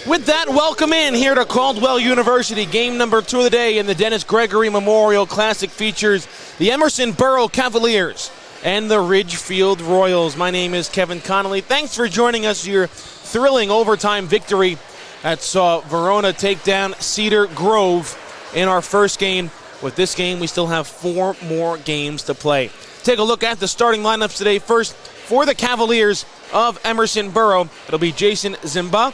With that, welcome in here to Caldwell University. Game number 2 of the day in the Dennis Gregory Memorial Classic features the Emerson Borough Cavaliers and the Ridgefield Royals. My name is Kevin Connolly. Thanks for joining us. Your thrilling overtime victory that saw Verona take down Cedar Grove in our first game. With this game, we still have 4 more games to play. Take a look at the starting lineups today. First, for the Cavaliers of Emerson Borough, it'll be Jason Zimba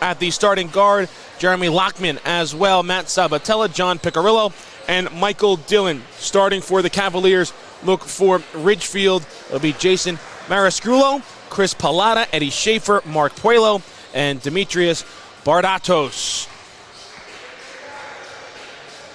at the starting guard, Jeremy Lockman as well, Matt Sabatella, John Piccarillo, and Michael Dillon. Starting for the Cavaliers, look for Ridgefield. It'll be Jason Marasculo, Chris Pallotta, Eddie Schaefer, Mark Puelo, and Demetrius Bardatos.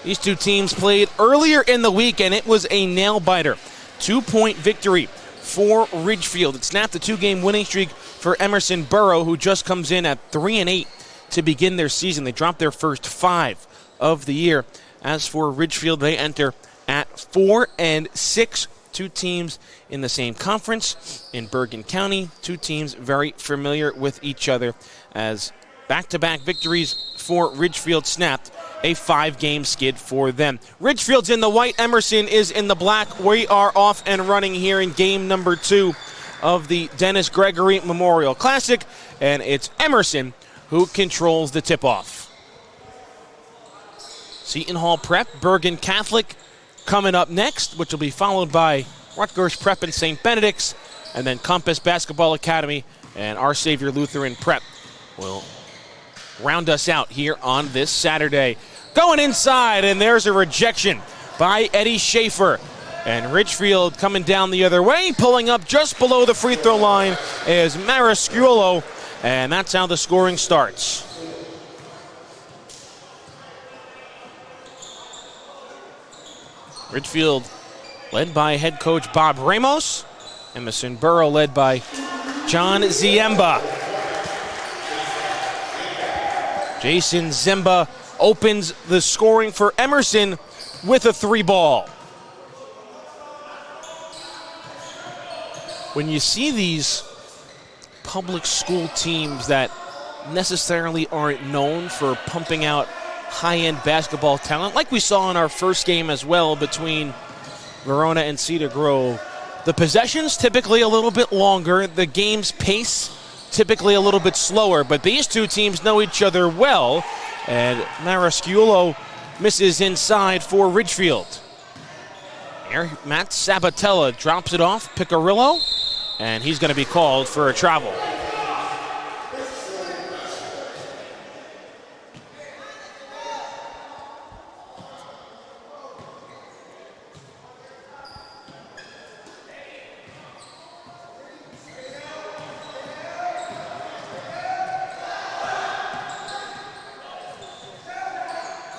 These two teams played earlier in the week, and it was a nail-biter. 2-point victory for Ridgefield. It snapped a 2-game winning streak for Emerson Borough, who just comes in at 3-8 to begin their season. They dropped their first 5 of the year. As for Ridgefield, they enter at 4-6. 2 teams in the same conference in Bergen County. 2 teams very familiar with each other, as back-to-back victories for Ridgefield snapped a 5-game skid for them. Ridgefield's in the white, Emerson is in the black. We are off and running here in game number 2 of the Dennis Gregory Memorial Classic, and it's Emerson who controls the tip-off. Seton Hall Prep, Bergen Catholic coming up next, which will be followed by Rutgers Prep and St. Benedict's, and then Compass Basketball Academy and Our Savior Lutheran Prep will round us out here on this Saturday. Going inside, and there's a rejection by Eddie Schaefer. And Ridgefield coming down the other way, pulling up just below the free throw line is Marasculo, and that's how the scoring starts. Ridgefield led by head coach Bob Ramos. Emerson Borough led by John Ziemba. Jason Zimba opens the scoring for Emerson with a 3-ball. When you see these public school teams that necessarily aren't known for pumping out high-end basketball talent, like we saw in our first game as well between Verona and Cedar Grove, the possessions typically a little bit longer, the game's pace typically a little bit slower, but these two teams know each other well, and Marasculo misses inside for Ridgefield. Here, Matt Sabatella drops it off, Piccarillo, and he's going to be called for a travel.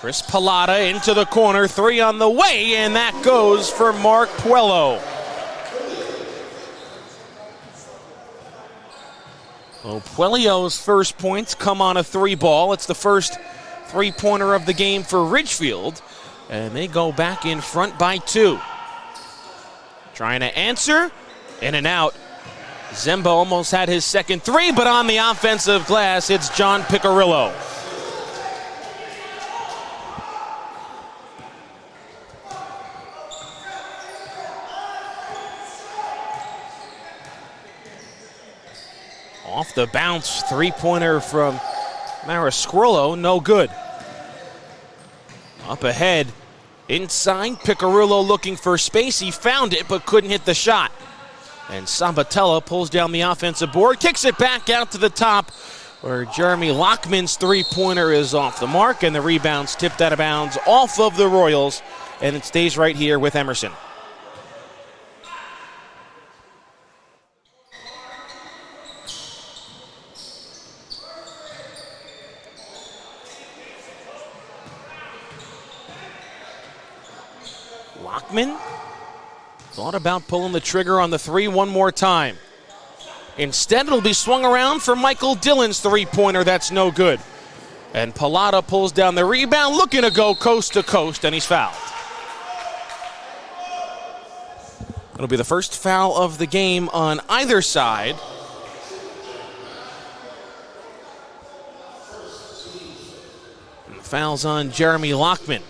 Chris Pallotta into the corner, 3 on the way, and that goes for Mark Puelo. Well, Puelio's first points come on a 3-ball. It's the first 3-pointer of the game for Ridgefield, and they go back in front by 2. Trying to answer, in and out. Zimba almost had his second 3, but on the offensive glass, it's John Piccarillo. Off the bounce, 3-pointer from Marasculo, no good. Up ahead, inside, Piccarillo looking for space. He found it, but couldn't hit the shot. And Sabatella pulls down the offensive board, kicks it back out to the top, where Jeremy Lockman's 3-pointer is off the mark, and the rebound's tipped out of bounds off of the Royals, and it stays right here with Emerson. Lockman thought about pulling the trigger on the 3 one more time. Instead, it'll be swung around for Michael Dillon's 3-pointer. That's no good. And Pallotta pulls down the rebound, looking to go coast to coast, and he's fouled. It'll be the first foul of the game on either side. fouls on Jeremy Lockman.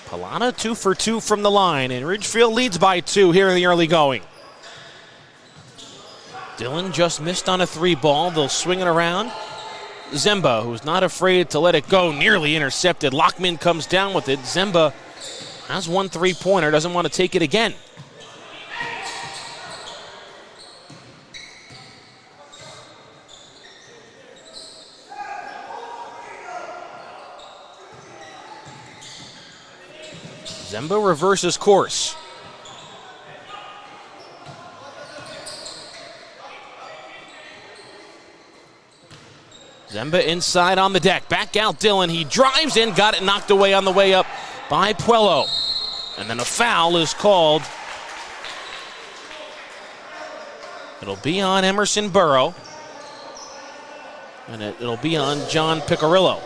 Palana 2 for 2 from the line, and Ridgefield leads by 2 here in the early going. Dillon just missed on a 3 ball. They'll swing it around. Zemba, who's not afraid to let it go, nearly intercepted. Lockman comes down with it. Zemba has 1 3-pointer, doesn't want to take it again. Zemba reverses course. Zemba inside on the deck. Back out Dillon. He drives in, got it knocked away on the way up by Puello. And then a foul is called. It'll be on Emerson Burrow. And it'll be on John Picarillo.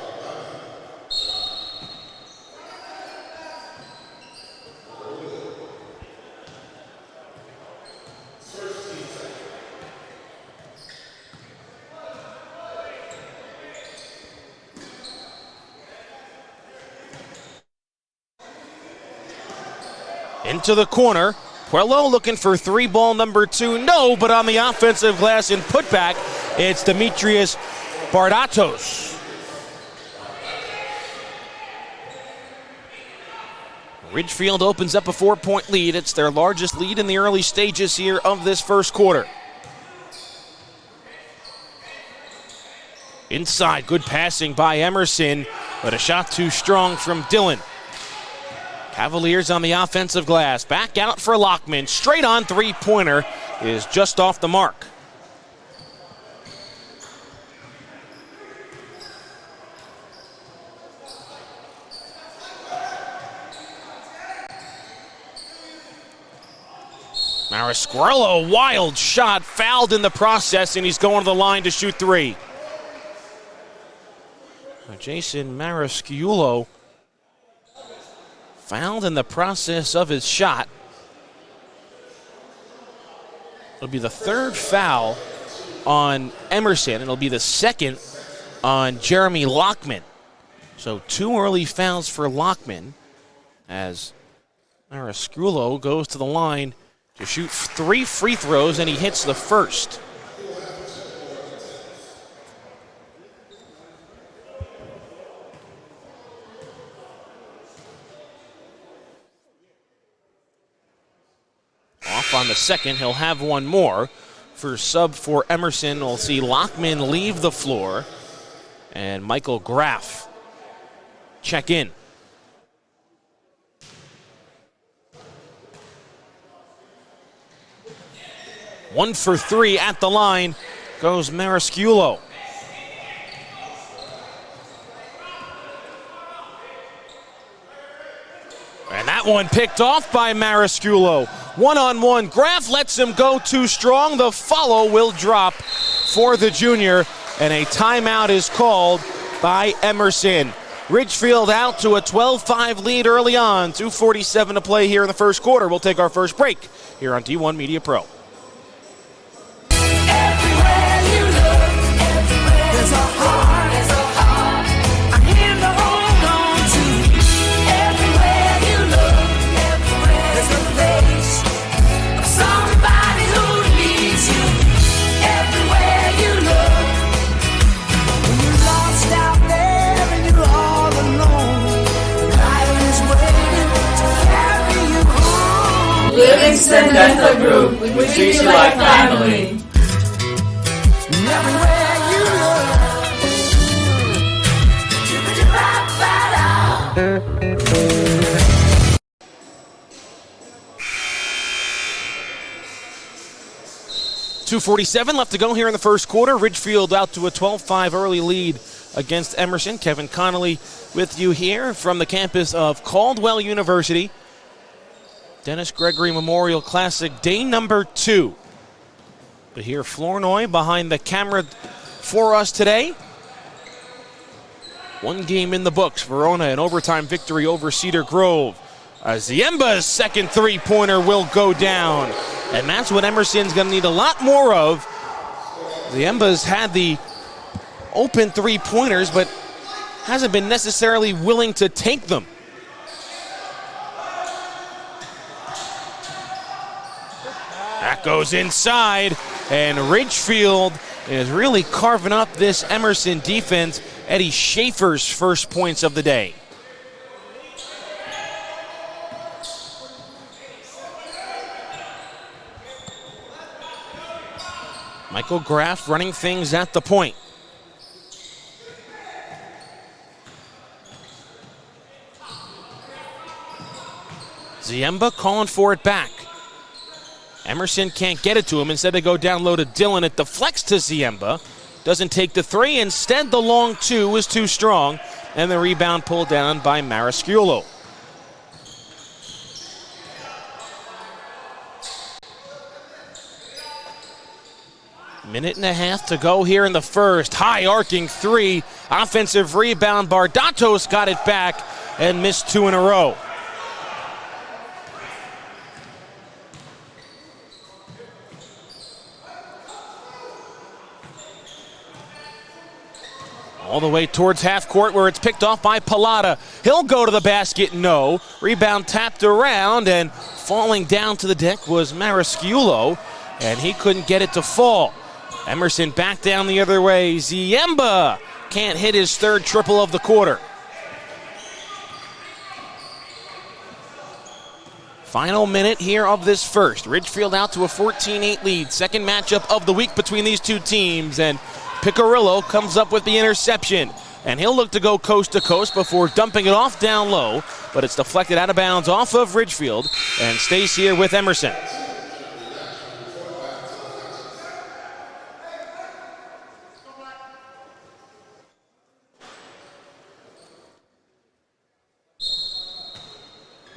Into the corner. Puello looking for 3-ball number 2. No, but on the offensive glass and putback, it's Demetrius Bardatos. Ridgefield opens up a 4-point lead. It's their largest lead in the early stages here of this first quarter. Inside, good passing by Emerson, but a shot too strong from Dillon. Cavaliers on the offensive glass. Back out for Lockman. Straight on 3-pointer is just off the mark. Marasquillo, wild shot, fouled in the process, and he's going to the line to shoot 3. Jason Marasquillo fouled in the process of his shot. It'll be the 3rd foul on Emerson. It'll be the 2nd on Jeremy Lockman. So 2 early fouls for Lockman as Marasquillo goes to the line to shoot 3 free throws, and he hits the first. Off on the second, he'll have 1 more. For sub for Emerson, we'll see Lockman leave the floor and Michael Graff check in. One for 3 at the line goes Marasquillo. And that one picked off by Marasquillo. 1-on-1. Graff lets him go too strong. The follow will drop for the junior, and a timeout is called by Emerson. Ridgefield out to a 12-5 lead early on. 2:47 to play here in the first quarter. We'll take our first break here on D1 Media Pro. Everywhere you look, there's a heart, a hand to hold on to. Everywhere you look, there's a face of somebody who needs you. Everywhere you look, when you're lost out there and you're all alone, life is waiting to carry you home. Livingston Dental Group, we treat you like family. Everywhere you look, 2:47 left to go here in the first quarter. Ridgefield out to a 12-5 early lead against Emerson. Kevin Connolly with you here from the campus of Caldwell University. Dennis Gregory Memorial Classic, day number 2. To hear Flournoy behind the camera for us today. One game in the books. Verona, an overtime victory over Cedar Grove. Ziemba's second three-pointer will go down. And that's what Emerson's going to need a lot more of. Ziemba's had the open three-pointers, but hasn't been necessarily willing to take them. That goes inside, and Ridgefield is really carving up this Emerson defense. Eddie Schaefer's first points of the day. Michael Graff running things at the point. Ziemba calling for it back. Emerson can't get it to him. Instead, they go down low to Dillon. It deflects to Ziemba. Doesn't take the three. Instead, the long two was too strong. And the rebound pulled down by Mariscuolo. Minute and a half to go here in the first. High arcing three. Offensive rebound. Bardatos got it back and missed two in a row. All the way towards half court where it's picked off by Pallotta. He'll go to the basket, no. Rebound tapped around, and falling down to the deck was Mariscuolo, and he couldn't get it to fall. Emerson back down the other way. Ziemba can't hit his third triple of the quarter. Final minute here of this first. Ridgefield out to a 14-8 lead. Second matchup of the week between these two teams, and Picarillo comes up with the interception, and he'll look to go coast to coast before dumping it off down low, but it's deflected out of bounds off of Ridgefield and stays here with Emerson.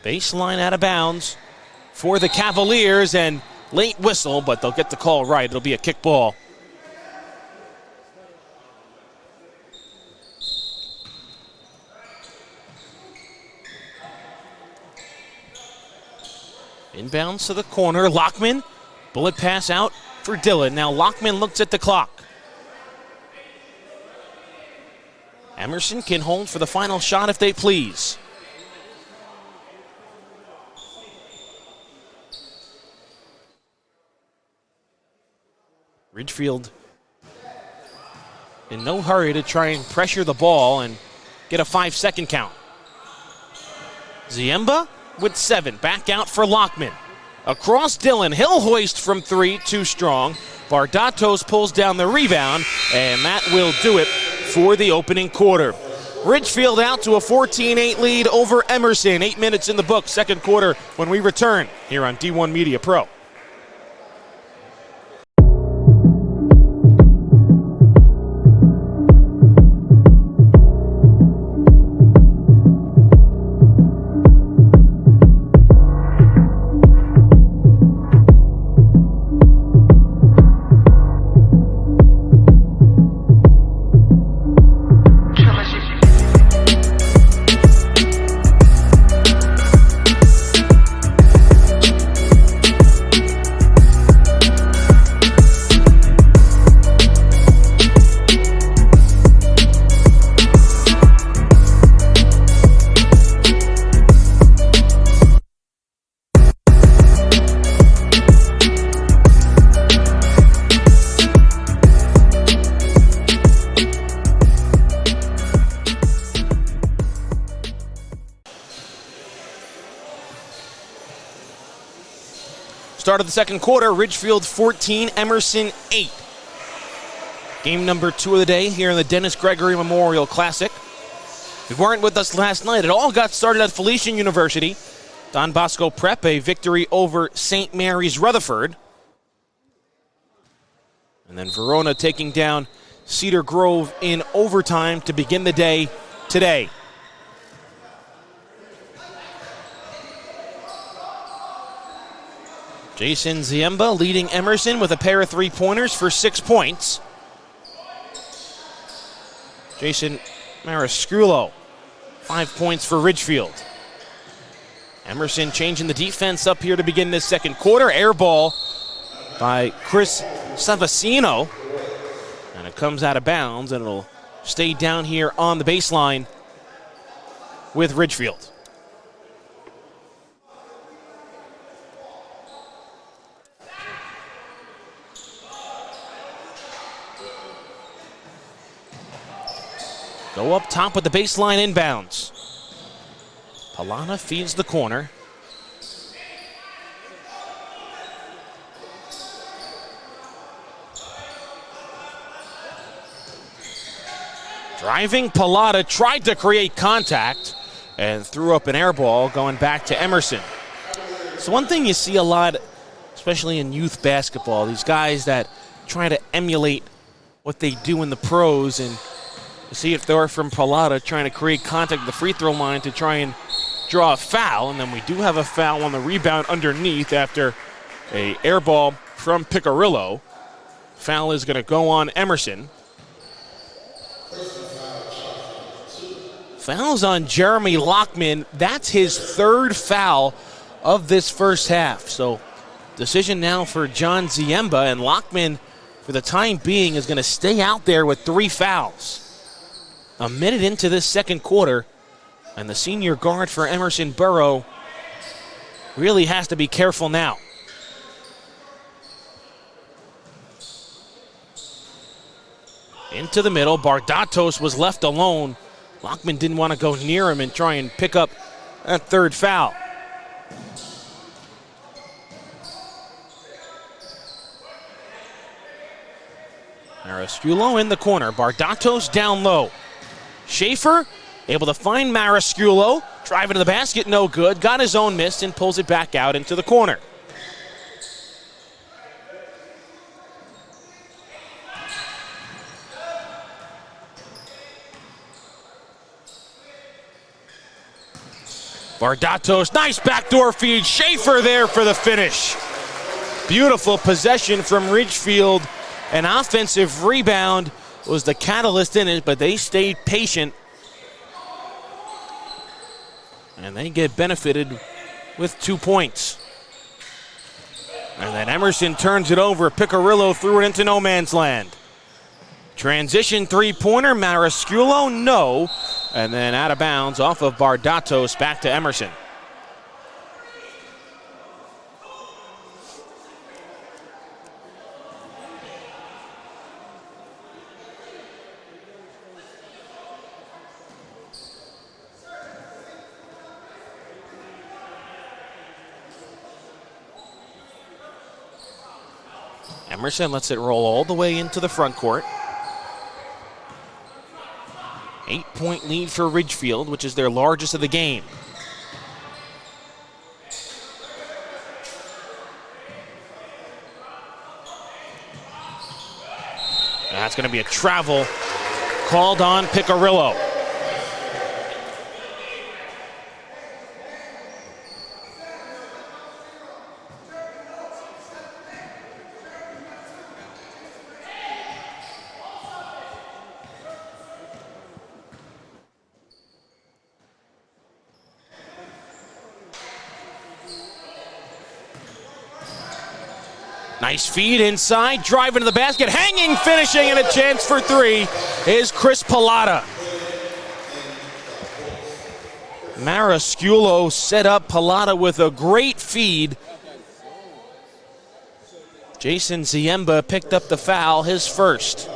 Baseline out of bounds for the Cavaliers, and late whistle, but they'll get the call right. It'll be a kick ball. Inbounds to the corner. Lockman, bullet pass out for Dillon. Now Lockman looks at the clock. Emerson can hold for the final shot if they please. Ridgefield in no hurry to try and pressure the ball and get a 5-second count. Ziemba with 7, back out for Lockman. Across Dillon, he'll hoist from 3, too strong. Bardatos pulls down the rebound, and that will do it for the opening quarter. Ridgefield out to a 14-8 lead over Emerson. 8 minutes in the book, second quarter, when we return here on D1 Media Pro. Start of the second quarter, Ridgefield 14, Emerson 8. Game number 2 of the day here in the Dennis Gregory Memorial Classic. If you weren't with us last night, it all got started at Felician University. Don Bosco Prep, a victory over St. Mary's Rutherford. And then Verona taking down Cedar Grove in overtime to begin the day today. Jason Ziemba leading Emerson with a pair of three-pointers for 6 points. Jason Marasculo, 5 points for Ridgefield. Emerson changing the defense up here to begin this second quarter. Air ball by Chris Savasino. And it comes out of bounds, and it'll stay down here on the baseline with Ridgefield. Go up top with the baseline inbounds. Palana feeds the corner. Driving, Pallotta tried to create contact and threw up an air ball going back to Emerson. So one thing you see a lot, especially in youth basketball, these guys that try to emulate what they do in the pros, and you see it there from Pallotta trying to create contact at the free throw line to try and draw a foul, and then we do have a foul on the rebound underneath after a air ball from Picarillo. Foul is going to go on Emerson. Foul's on Jeremy Lockman. That's his third foul of this first half. So decision now for John Ziemba, and Lockman, for the time being, is going to stay out there with 3 fouls. A minute into this second quarter, and the senior guard for Emerson Borough really has to be careful now. Into the middle, Bardatos was left alone. Lockman didn't want to go near him and try and pick up that third foul. Marasculo in the corner, Bardatos down low. Schaefer able to find Marasculo, driving to the basket, no good, got his own miss and pulls it back out into the corner. Bardatos, nice backdoor feed. Schaefer there for the finish. Beautiful possession from Ridgefield. An offensive rebound was the catalyst in it, but they stayed patient. And they get benefited with 2 points. And then Emerson turns it over. Picarillo threw it into no man's land. Transition three-pointer, Marasculo, no. And then out of bounds off of Bardatos back to Emerson. Emerson lets it roll all the way into the front court. 8-point lead for Ridgefield, which is their largest of the game. And that's going to be a travel called on Picarillo. Nice feed inside, driving to the basket, hanging, finishing, and a chance for 3 is Chris Pallotta. Marasculo set up Pallotta with a great feed. Jason Ziemba picked up the foul, his first.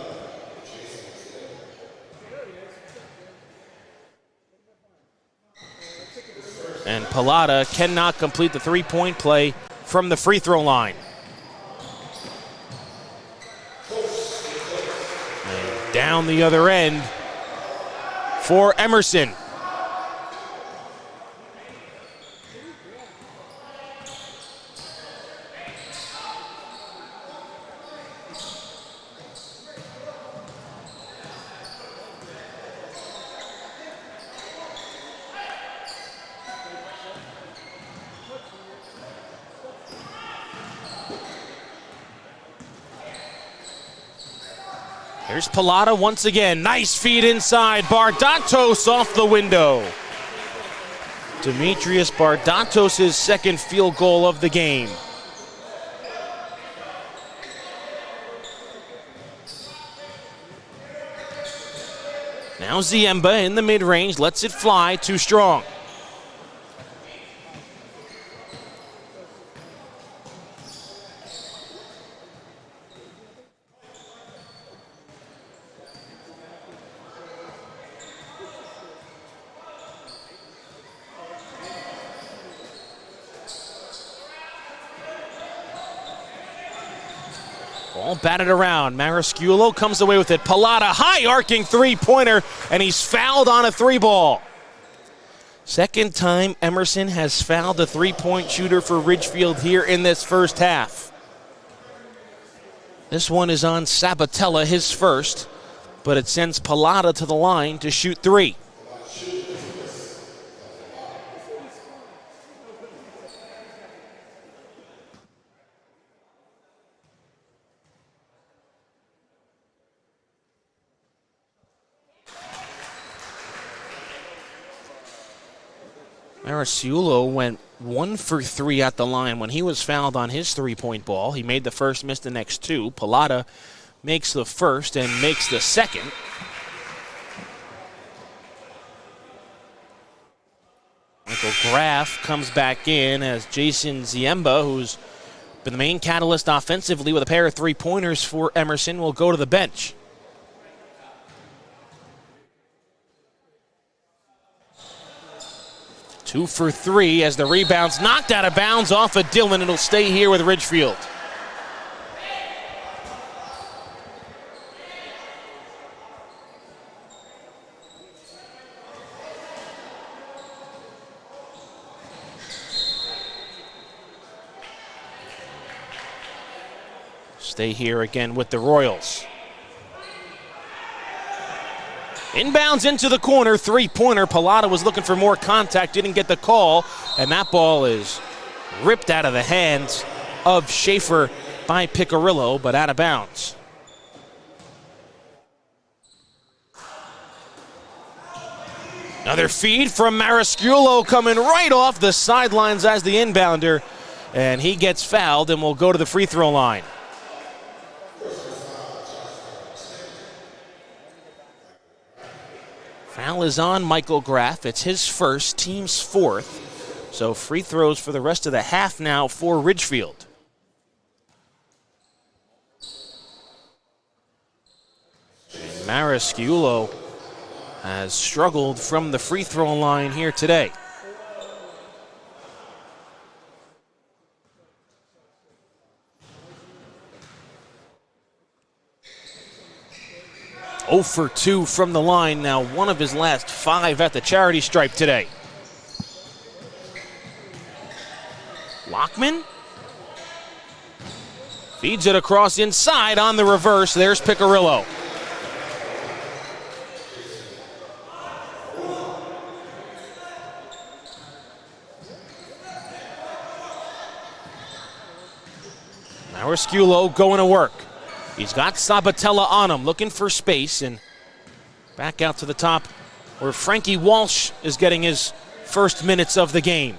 And Pallotta cannot complete the three-point play from the free throw line. Down the other end for Emerson. Here's Pilata once again. Nice feed inside. Bardatos off the window. Demetrius Bardatos' second field goal of the game. Now Ziemba in the mid-range, lets it fly, too strong. Ball batted around. Marisculo comes away with it. Pilata, high arcing three-pointer, and he's fouled on a three ball. Second time Emerson has fouled a three-point shooter for Ridgefield here in this first half. This one is on Sabatella, his first, but it sends Pilata to the line to shoot three. Marisculo went 1 for 3 at the line when he was fouled on his three-point ball. He made the first, missed the next two. Pilata makes the first and makes the second. Michael Graff comes back in as Jason Ziemba, who's been the main catalyst offensively with a pair of three-pointers for Emerson, will go to the bench. Two for 3 as the rebound's knocked out of bounds off of Dillon. It'll stay here with Ridgefield. Stay here again with the Royals. Inbounds into the corner, three-pointer. Pilata was looking for more contact, didn't get the call, and that ball is ripped out of the hands of Schaefer by Picarillo, but out of bounds. Another feed from Marisculo coming right off the sidelines as the inbounder, and he gets fouled and will go to the free throw line. Foul is on Michael Graff. It's his first, team's fourth. So free throws for the rest of the half now for Ridgefield. And Marisculo has struggled from the free throw line here today. Oh for 2 from the line, now one of his last 5 at the charity stripe today. Lockman feeds it across inside on the reverse. There's Picarillo. Marisculo going to work. He's got Sabatella on him, looking for space, and back out to the top where Frankie Walsh is getting his first minutes of the game.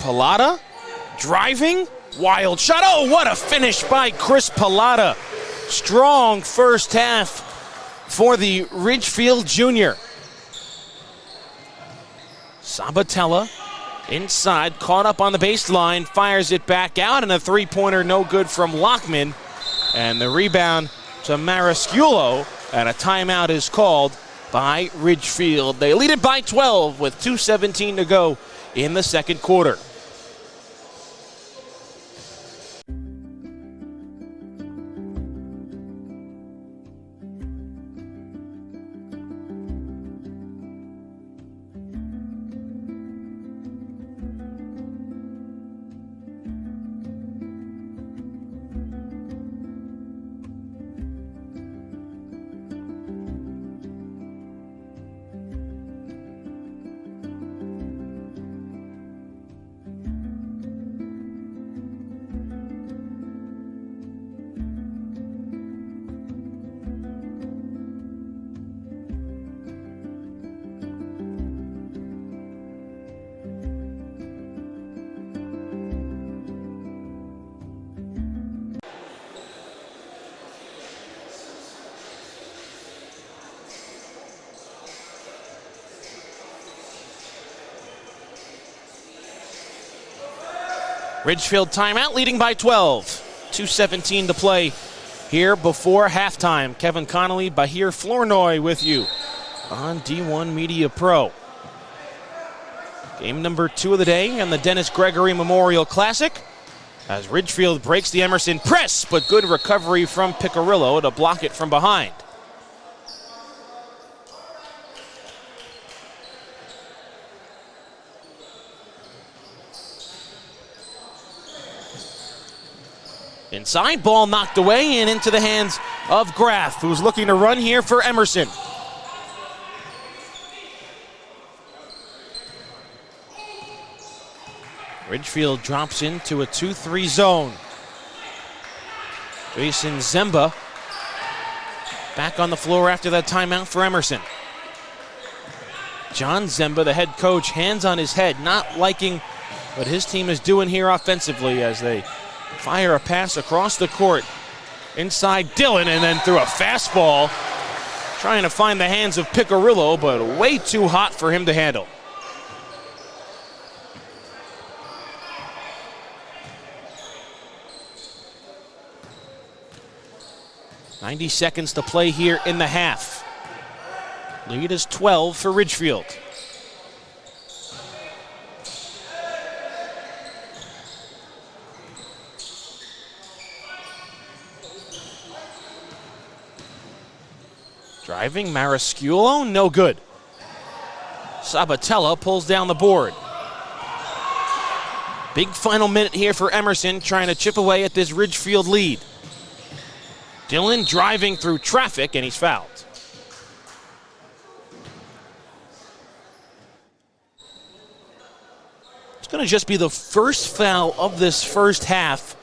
Pilata driving, wild shot. Oh, what a finish by Chris Pilata. Strong first half for the Ridgefield junior. Sabatella inside, caught up on the baseline, fires it back out, and a three-pointer no good from Lockman. And the rebound to Marisculo, and a timeout is called by Ridgefield. They lead it by 12 with 2:17 to go in the second quarter. Ridgefield timeout, leading by 12. 2:17 to play here before halftime. Kevin Connolly, Bahir Flournoy with you on D1 Media Pro. Game number 2 of the day and the Dennis Gregory Memorial Classic as Ridgefield breaks the Emerson press, but good recovery from Picarillo to block it from behind. Inside, ball knocked away and into the hands of Graff, who's looking to run here for Emerson. Ridgefield drops into a 2-3 zone. Jason Zemba back on the floor after that timeout for Emerson. John Zemba, the head coach, hands on his head, not liking what his team is doing here offensively as they fire a pass across the court inside Dillon and then threw a fastball trying to find the hands of Picarillo, but way too hot for him to handle. .90 seconds to play here in the half. Lead is 12 for Ridgefield. Driving, Mariscuolo, no good. Sabatella pulls down the board. Big final minute here for Emerson, trying to chip away at this Ridgefield lead. Dillon driving through traffic, and he's fouled. It's going to just be the first foul of this first half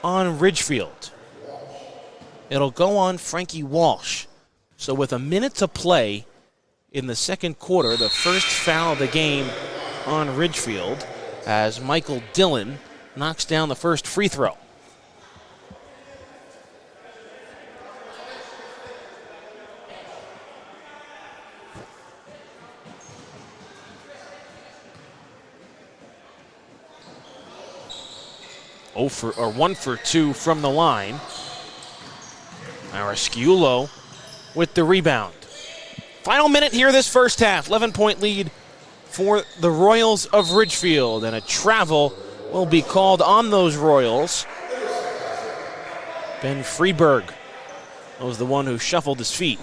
on Ridgefield. It'll go on Frankie Walsh. So with a minute to play in the second quarter, the first foul of the game on Ridgefield as Michael Dillon knocks down the first free throw. One for 2 from the line. Mariscuolo with the rebound. Final minute here this first half. 11-point lead for the Royals of Ridgefield, and a travel will be called on those Royals. Ben Freeberg was the one who shuffled his feet.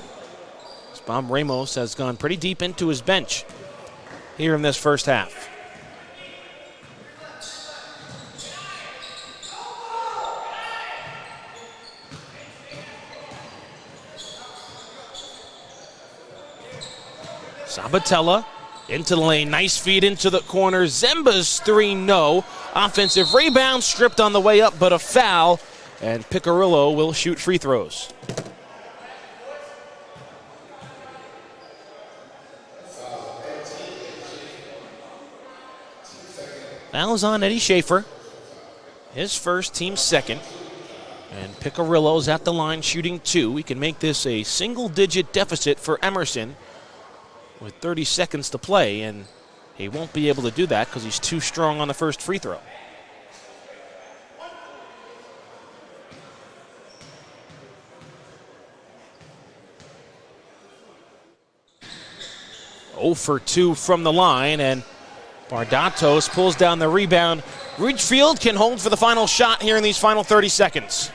Bob Ramos has gone pretty deep into his bench here in this first half. Sabatella into the lane, nice feed into the corner. Zemba's 3, no. Offensive rebound stripped on the way up, but a foul, and Picarillo will shoot free throws. Foul's on Eddie Schaefer, his first, team second. And Picarillo's at the line shooting 2. He can make this a single-digit deficit for Emerson with 30 seconds to play, and he won't be able to do that because he's too strong on the first free throw. Oh for 2 from the line, and Bardatos pulls down the rebound. Ridgefield can hold for the final shot here in these final 30 seconds.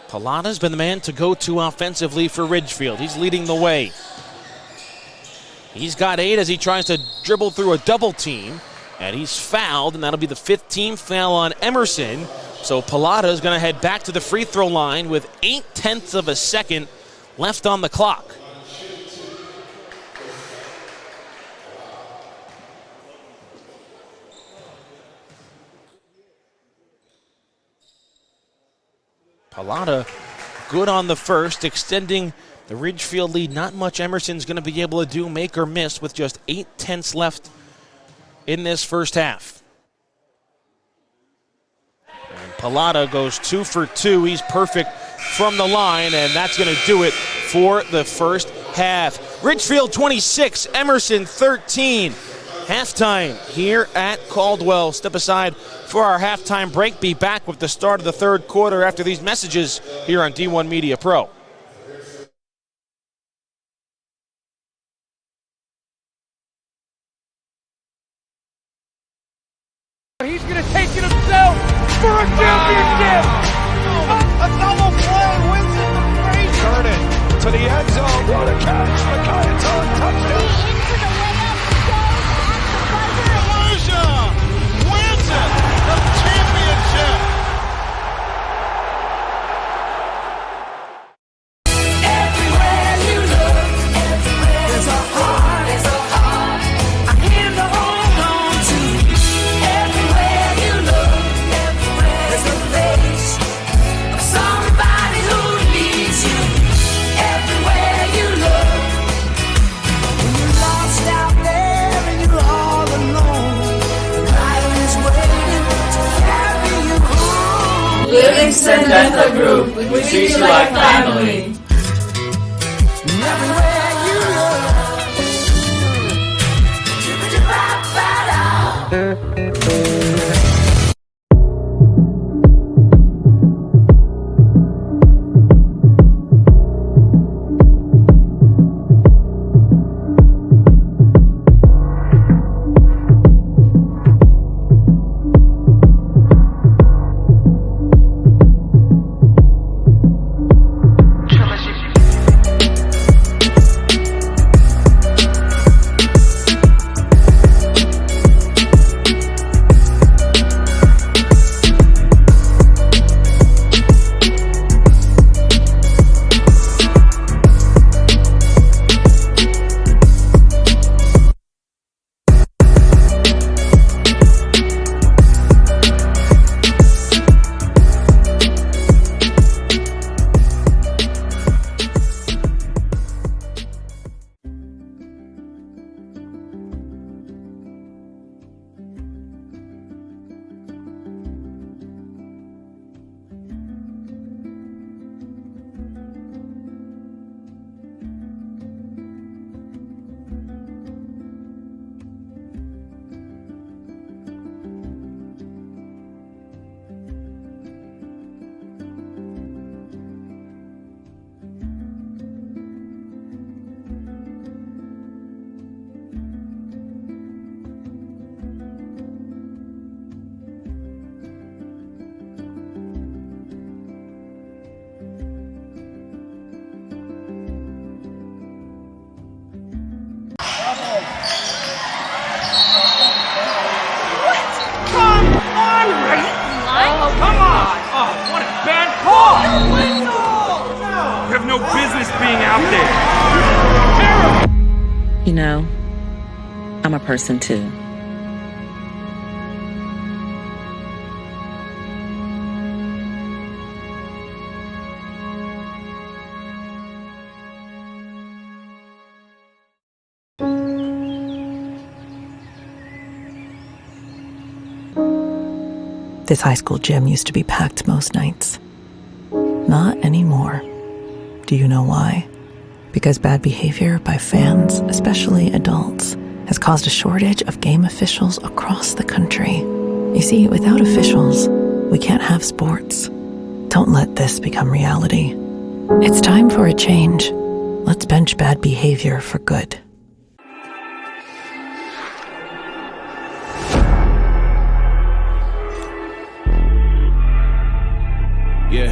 Palata's been the man to go to offensively for Ridgefield. He's leading the way. He's got 8 as he tries to dribble through a double team, and he's fouled, and that'll be the 5th team foul on Emerson. So Palata is going to head back to the free throw line with 0.8 of a second left on the clock. Palata good on the first, extending the Ridgefield lead. Not much Emerson's going to be able to do, make or miss, with just 0.8 left in this first half. And Pallotta goes 2 for 2. He's perfect from the line, and that's going to do it for the first half. Ridgefield 26, Emerson 13. Halftime here at Caldwell. Step aside for our halftime break. Be back with the start of the third quarter after these messages here on D1 Media Pro. He's going to take it himself for a championship. A double play wins it the race. Turn it to the end zone. What a catch. Micaiah touchdown. Wins it. The championship. Everywhere you look, there's a heart, a hand to hold on to. Everywhere you look, there's a face of somebody who needs you. Everywhere you look, when you're lost out there and you're all alone, life is waiting to carry you home. Livingston Dental Group. We treat you like family. Everywhere you look, Come on! Oh, what a bad call! You have no business being out there. You know, I'm a person too. This high school gym used to be packed most nights. Not anymore. Do you know why? Because bad behavior by fans, especially adults, has caused a shortage of game officials across the country. You see, without officials, we can't have sports. Don't let this become reality. It's time for a change. Let's bench bad behavior for good. Yeah,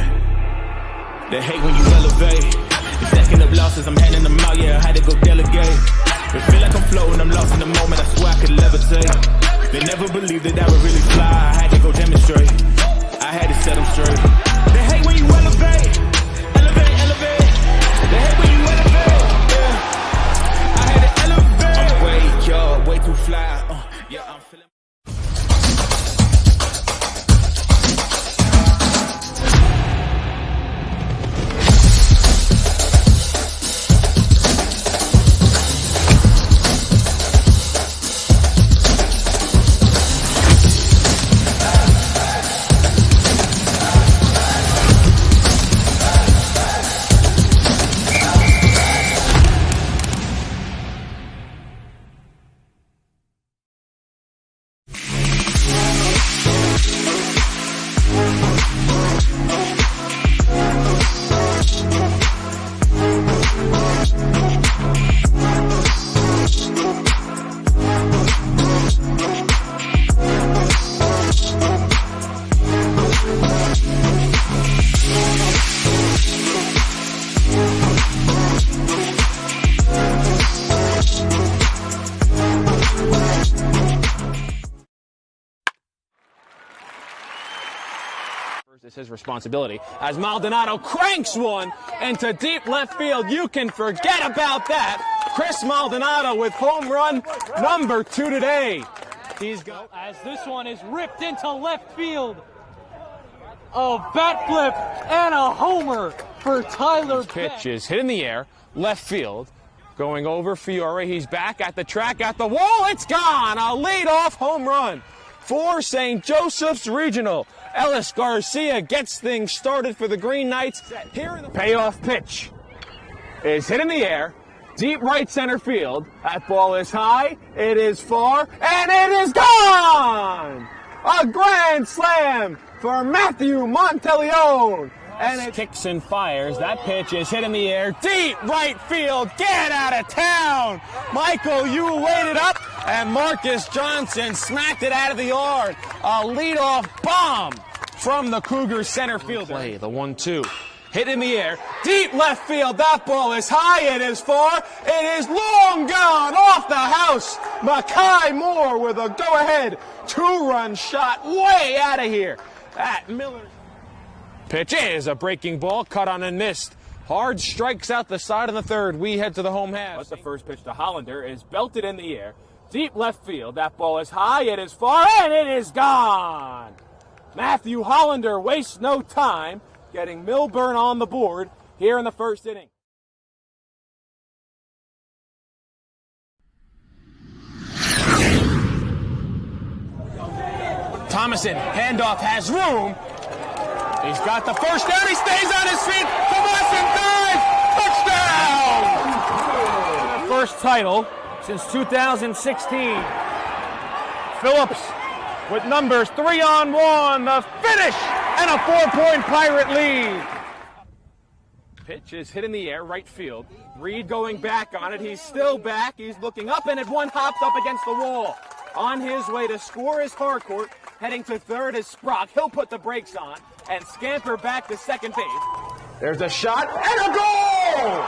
they hate when you elevate. You're stacking up losses, I'm handing them out, yeah, I had to go delegate. It feel like I'm floating, I'm lost in the moment, I swear I could levitate. They never believed that I would really fly, I had to go demonstrate. I had to set them straight. They hate when you elevate, elevate, elevate. They hate when you elevate, yeah. I had to elevate. I'm way too fly, yeah, I'm feeling. It's his responsibility as Maldonado cranks one into deep left field. You can forget about that. Chris Maldonado with home run number 2 today. He's got as this one is ripped into left field. A bat flip and a homer for Tyler pitch is hit in the air, left field, going over Fiore. He's back at the track, at the wall. It's gone. A leadoff home run for St. Joseph's Regional. Ellis Garcia gets things started for the Green Knights. Here in the payoff pitch is hit in the air, deep right center field. That ball is high, it is far, and it is gone! A grand slam for Matthew Monteleone. And it kicks and fires. That pitch is hit in the air, deep right field. Get out of town! Michael, you waited up, and Marcus Johnson smacked it out of the yard. A leadoff bomb from the Cougars center fielder. Play the 1-2. Hit in the air, deep left field. That ball is high, it is far, it is long gone off the house. Makai Moore with a go-ahead 2-run shot way out of here at Miller. Pitch is a breaking ball, cut on and missed. Hard strikes out the side of the third. We head to the home half. But the first pitch to Hollander is belted in the air, deep left field. That ball is high, it is far, and it is gone. Matthew Hollander wastes no time getting Milburn on the board here in the first inning. Thomason, handoff, has room. He's got the first down. He stays on his feet. Thomason dives. Touchdown! first title since 2016. Phillips with numbers 3-on-1, the finish, and a 4-point Pirate lead. Pitch is hit in the air, right field. Reed going back on it. He's still back. He's looking up, and it one hops up against the wall. On his way to score is Harcourt. Heading to third is Sprock. He'll put the brakes on and scamper back to second base. There's a shot and a goal!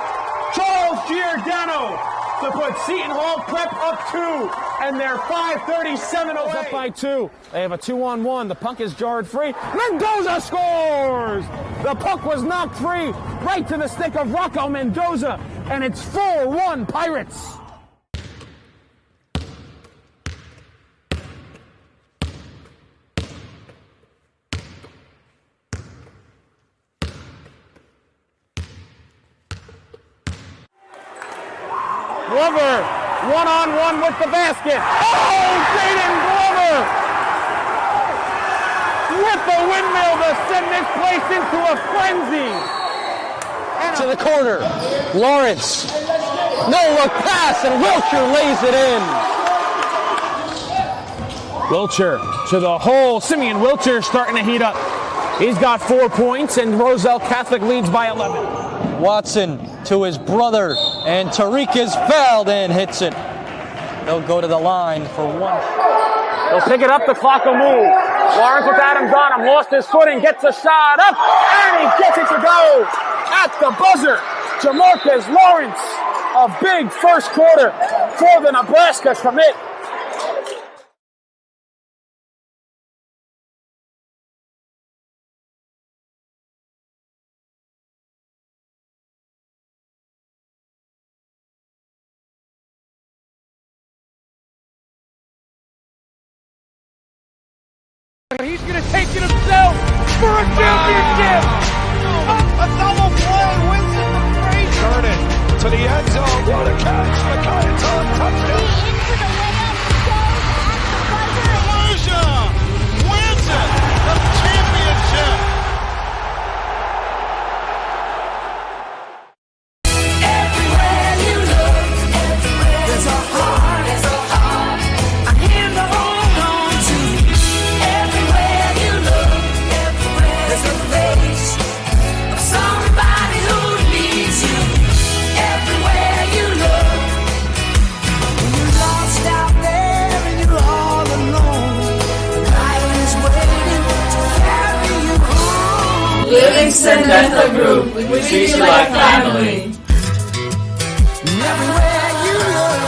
Charles Giordano to put Seton Hall Prep up 2, and they're 5:37 away. Up by 2. They have a 2-on-1. The puck is jarred free. Mendoza scores! The puck was knocked free right to the stick of Rocco Mendoza, and it's 4-1 Pirates. Glover, one-on-one with the basket. Oh, Jaden Glover! With the windmill to send this place into a frenzy. And to the corner, Lawrence. No-look pass, and Wilcher lays it in. Wilcher to the hole. Simeon Wilcher starting to heat up. He's got 4 points, and Roselle Catholic leads by 11. Watson to his brother, and Tariq is fouled and hits it. They'll go to the line for one. They'll pick it up, the clock will move. Lawrence with Adams on him, lost his footing, gets a shot up, and he gets it to go. At the buzzer, Jamarcus Lawrence. A big first quarter for the Nebraska commit. He's going to take it himself for a championship. A double play wins it the break. Turn it to the end zone. What a catch. Makayaton touchdown. Into the layup, goes at the buzzer. Volusia wins it. The championship. Everywhere you look, there's a heart, a hand to hold on to. Everywhere you look, there's a face of somebody who needs you. Everywhere you look, when you're lost out there and you're all alone, life is waiting to carry you home. Livingston Dental Group, we treat you like family. Everywhere you look,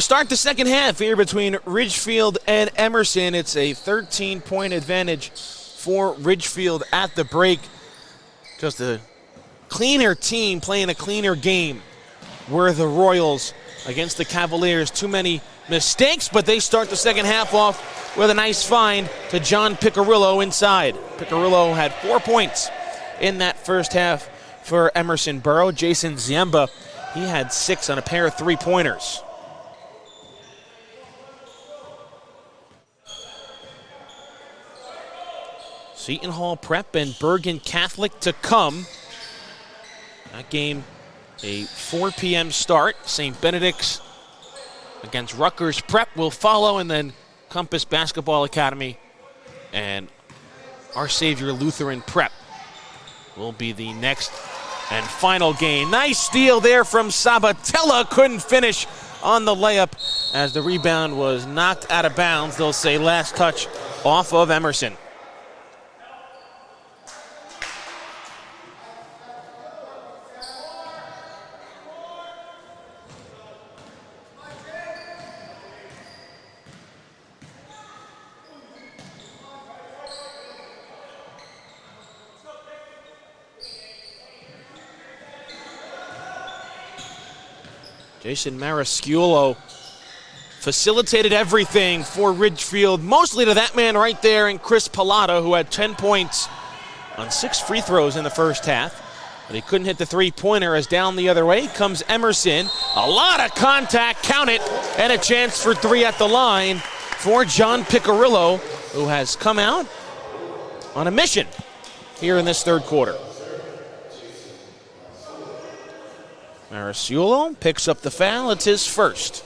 start the second half here between Ridgefield and Emerson. It's a 13-point advantage for Ridgefield at the break. Just a cleaner team playing a cleaner game were the Royals against the Cavaliers. Too many mistakes, but they start the second half off with a nice find to John Piccirillo inside. Piccirillo had 4 points in that first half for Emerson Borough. Jason Ziemba, he had 6 on a pair of three-pointers. Seton Hall Prep and Bergen Catholic to come. That game, a 4 p.m. start. St. Benedict's against Rutgers Prep will follow, and then Compass Basketball Academy and Our Savior Lutheran Prep will be the next and final game. Nice steal there from Sabatella. Couldn't finish on the layup as the rebound was knocked out of bounds. They'll say last touch off of Emerson. Jason Marisciulo facilitated everything for Ridgefield, mostly to that man right there and Chris Pallotta, who had 10 points on 6 free throws in the first half. But he couldn't hit the three-pointer as down the other way comes Emerson. A lot of contact, count it, and a chance for 3 at the line for John Piccirillo, who has come out on a mission here in this third quarter. Marisciulo picks up the foul. It's his first.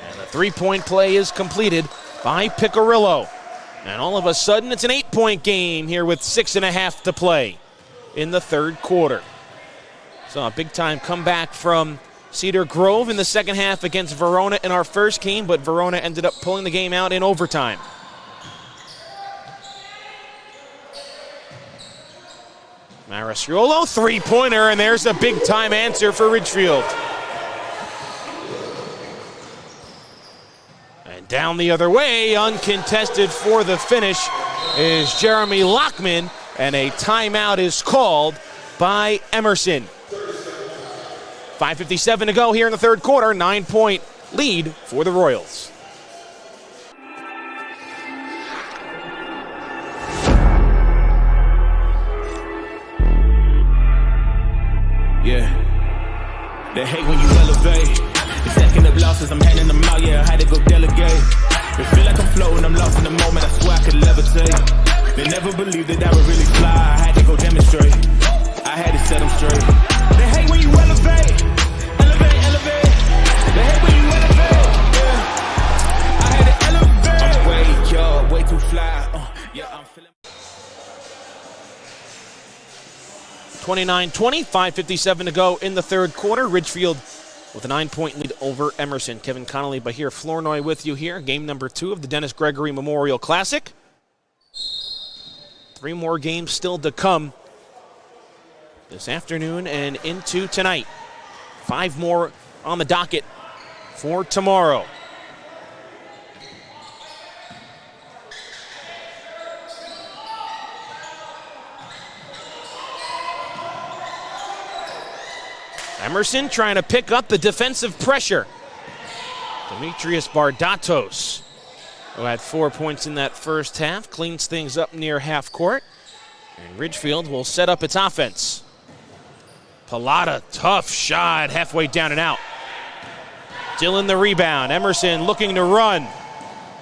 And the three-point play is completed by Piccirillo. And all of a sudden, it's an 8-point game here with 6.5 to play in the third quarter. So a big-time comeback from Cedar Grove in the second half against Verona in our first game, but Verona ended up pulling the game out in overtime. Marisciulo, three-pointer, and there's a big-time answer for Ridgefield. And down the other way, uncontested for the finish, is Jeremy Lockman, and a timeout is called by Emerson. 5:57 to go here in the third quarter, 9-point lead for the Royals. Yeah, they hate when you elevate. You're stacking up losses, I'm handing them out, yeah, I had to go delegate. It feel like I'm floating, I'm lost in the moment, I swear I could levitate. They never believed that I would really fly, I had to go demonstrate. I had to set them straight. They hate when you elevate, elevate, elevate. They hate when you elevate, yeah. I had to elevate. I'm way too fly, yeah, I'm feeling. 29-20, 5:57 to go in the third quarter. Ridgefield with a 9-point lead over Emerson. Kevin Connolly, Bahir Flournoy with you here. Game number 2 of the Dennis Gregory Memorial Classic. 3 more games still to come this afternoon and into tonight. 5 more on the docket for tomorrow. Emerson trying to pick up the defensive pressure. Demetrius Bardatos, who had 4 points in that first half, cleans things up near half court. And Ridgefield will set up its offense. Pallotta, tough shot, halfway down and out. Dillon the rebound. Emerson looking to run.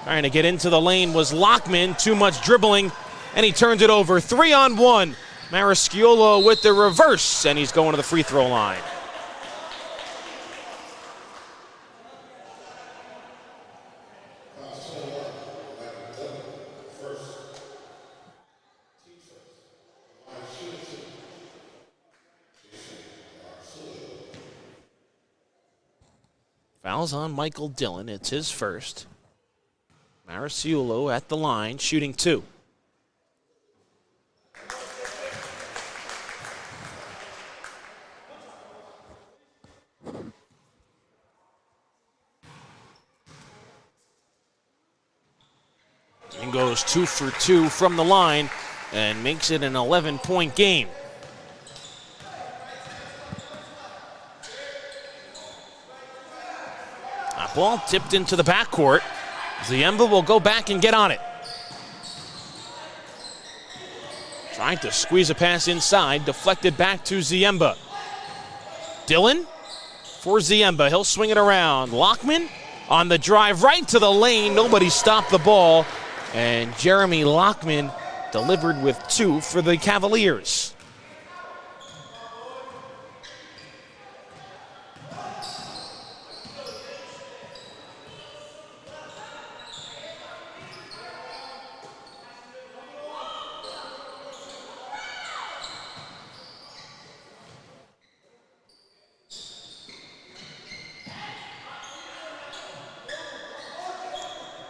Trying to get into the lane was Lockman. Too much dribbling, and he turns it over. 3-on-1. Marisciulo with the reverse, and he's going to the free throw line. Fouls on Michael Dillon. It's his first. Marisciulo at the line, shooting 2. And goes 2 for 2 from the line and makes it an 11-point game. That ball tipped into the backcourt. Ziemba will go back and get on it. Trying to squeeze a pass inside, deflected back to Ziemba. Dillon for Ziemba, he'll swing it around. Lockman on the drive right to the lane, nobody stopped the ball. And Jeremy Lockman delivered with 2 for the Cavaliers.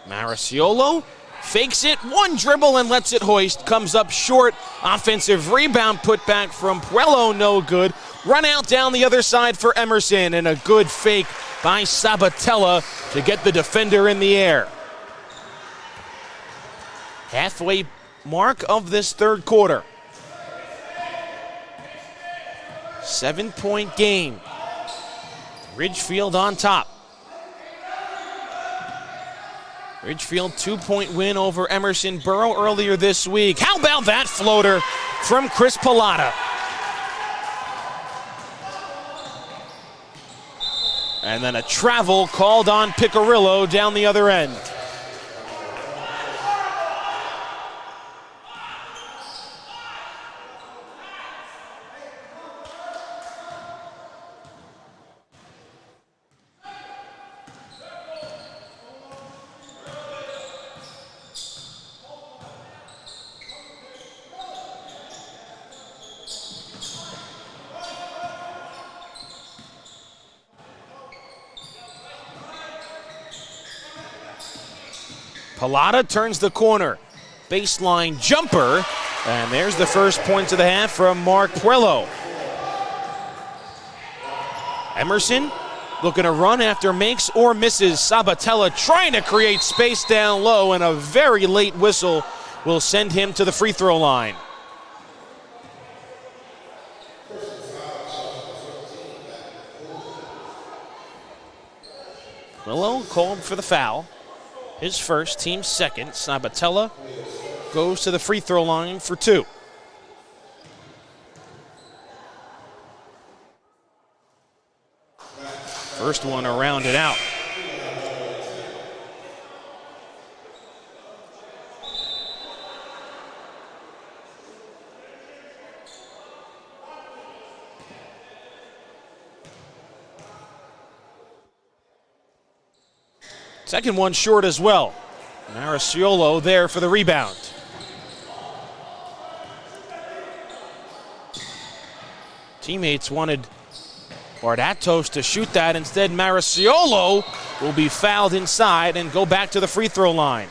Marciolo fakes it, one dribble and lets it hoist. Comes up short. Offensive rebound put back from Puello, no good. Run out down the other side for Emerson, and a good fake by Sabatella to get the defender in the air. Halfway mark of this third quarter. 7-point game. Ridgefield on top. Ridgefield 2-point win over Emerson Borough earlier this week. How about that floater from Chris Pallotta? And then a travel called on Picarillo down the other end. Pallotta turns the corner. Baseline jumper. And there's the first points of the half from Mark Puello. Emerson looking to run after makes or misses. Sabatella trying to create space down low, and a very late whistle will send him to the free throw line. Puello called for the foul. His first, team second. Sabatella goes to the free throw line for 2. First one to round it out. Second one short as well. Marciolo there for the rebound. Teammates wanted Bardatos to shoot that. Instead, Marciolo will be fouled inside and go back to the free throw line.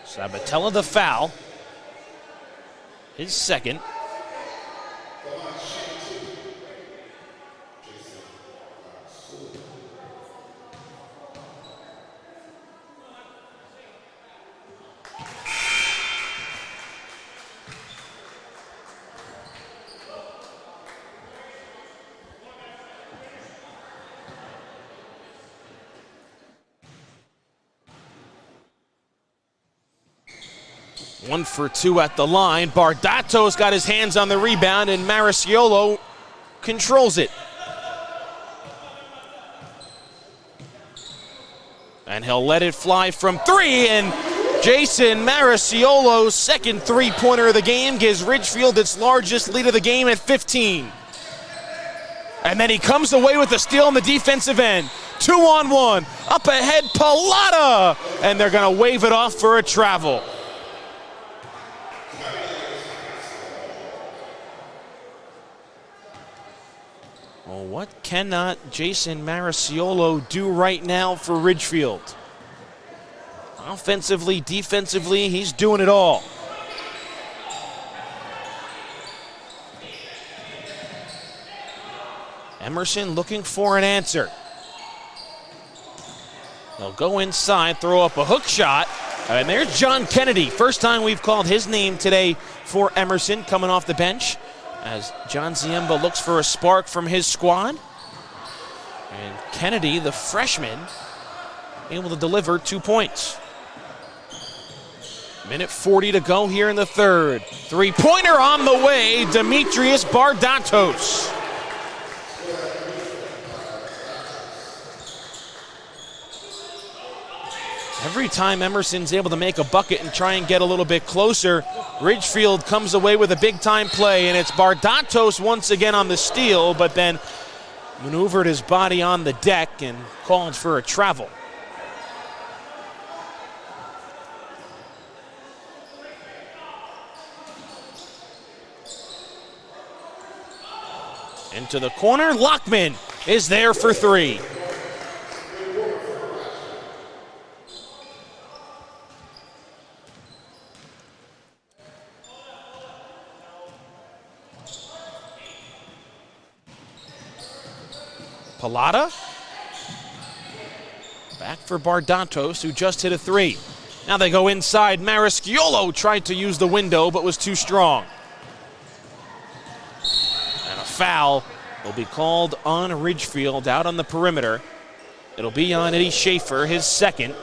Sabatella the foul. His second. One for 2 at the line. Bardato's got his hands on the rebound, and Marciolo controls it. And he'll let it fly from 3, and Jason Marciolo's second three-pointer of the game gives Ridgefield its largest lead of the game at 15. And then he comes away with a steal on the defensive end. 2-on-1, up ahead, Pallotta, and they're gonna wave it off for a travel. Well, what cannot Jason Marciolo do right now for Ridgefield? Offensively, defensively, he's doing it all. Emerson looking for an answer. They'll go inside, throw up a hook shot. And there's John Kennedy. First time we've called his name today for Emerson, coming off the bench, as John Ziemba looks for a spark from his squad. And Kennedy, the freshman, able to deliver 2 points. Minute 40 to go here in the third. Three-pointer on the way, Demetrius Bardatos. Every time Emerson's able to make a bucket and try and get a little bit closer, Ridgefield comes away with a big-time play, and it's Bardatos once again on the steal, but then maneuvered his body on the deck and called for a travel. Into the corner, Lockman is there for three. Pallotta. Back for Bardatos, who just hit a three. Now they go inside. Marisciolo tried to use the window, but was too strong. And a foul will be called on Ridgefield out on the perimeter. It'll be on Eddie Schaefer, his second.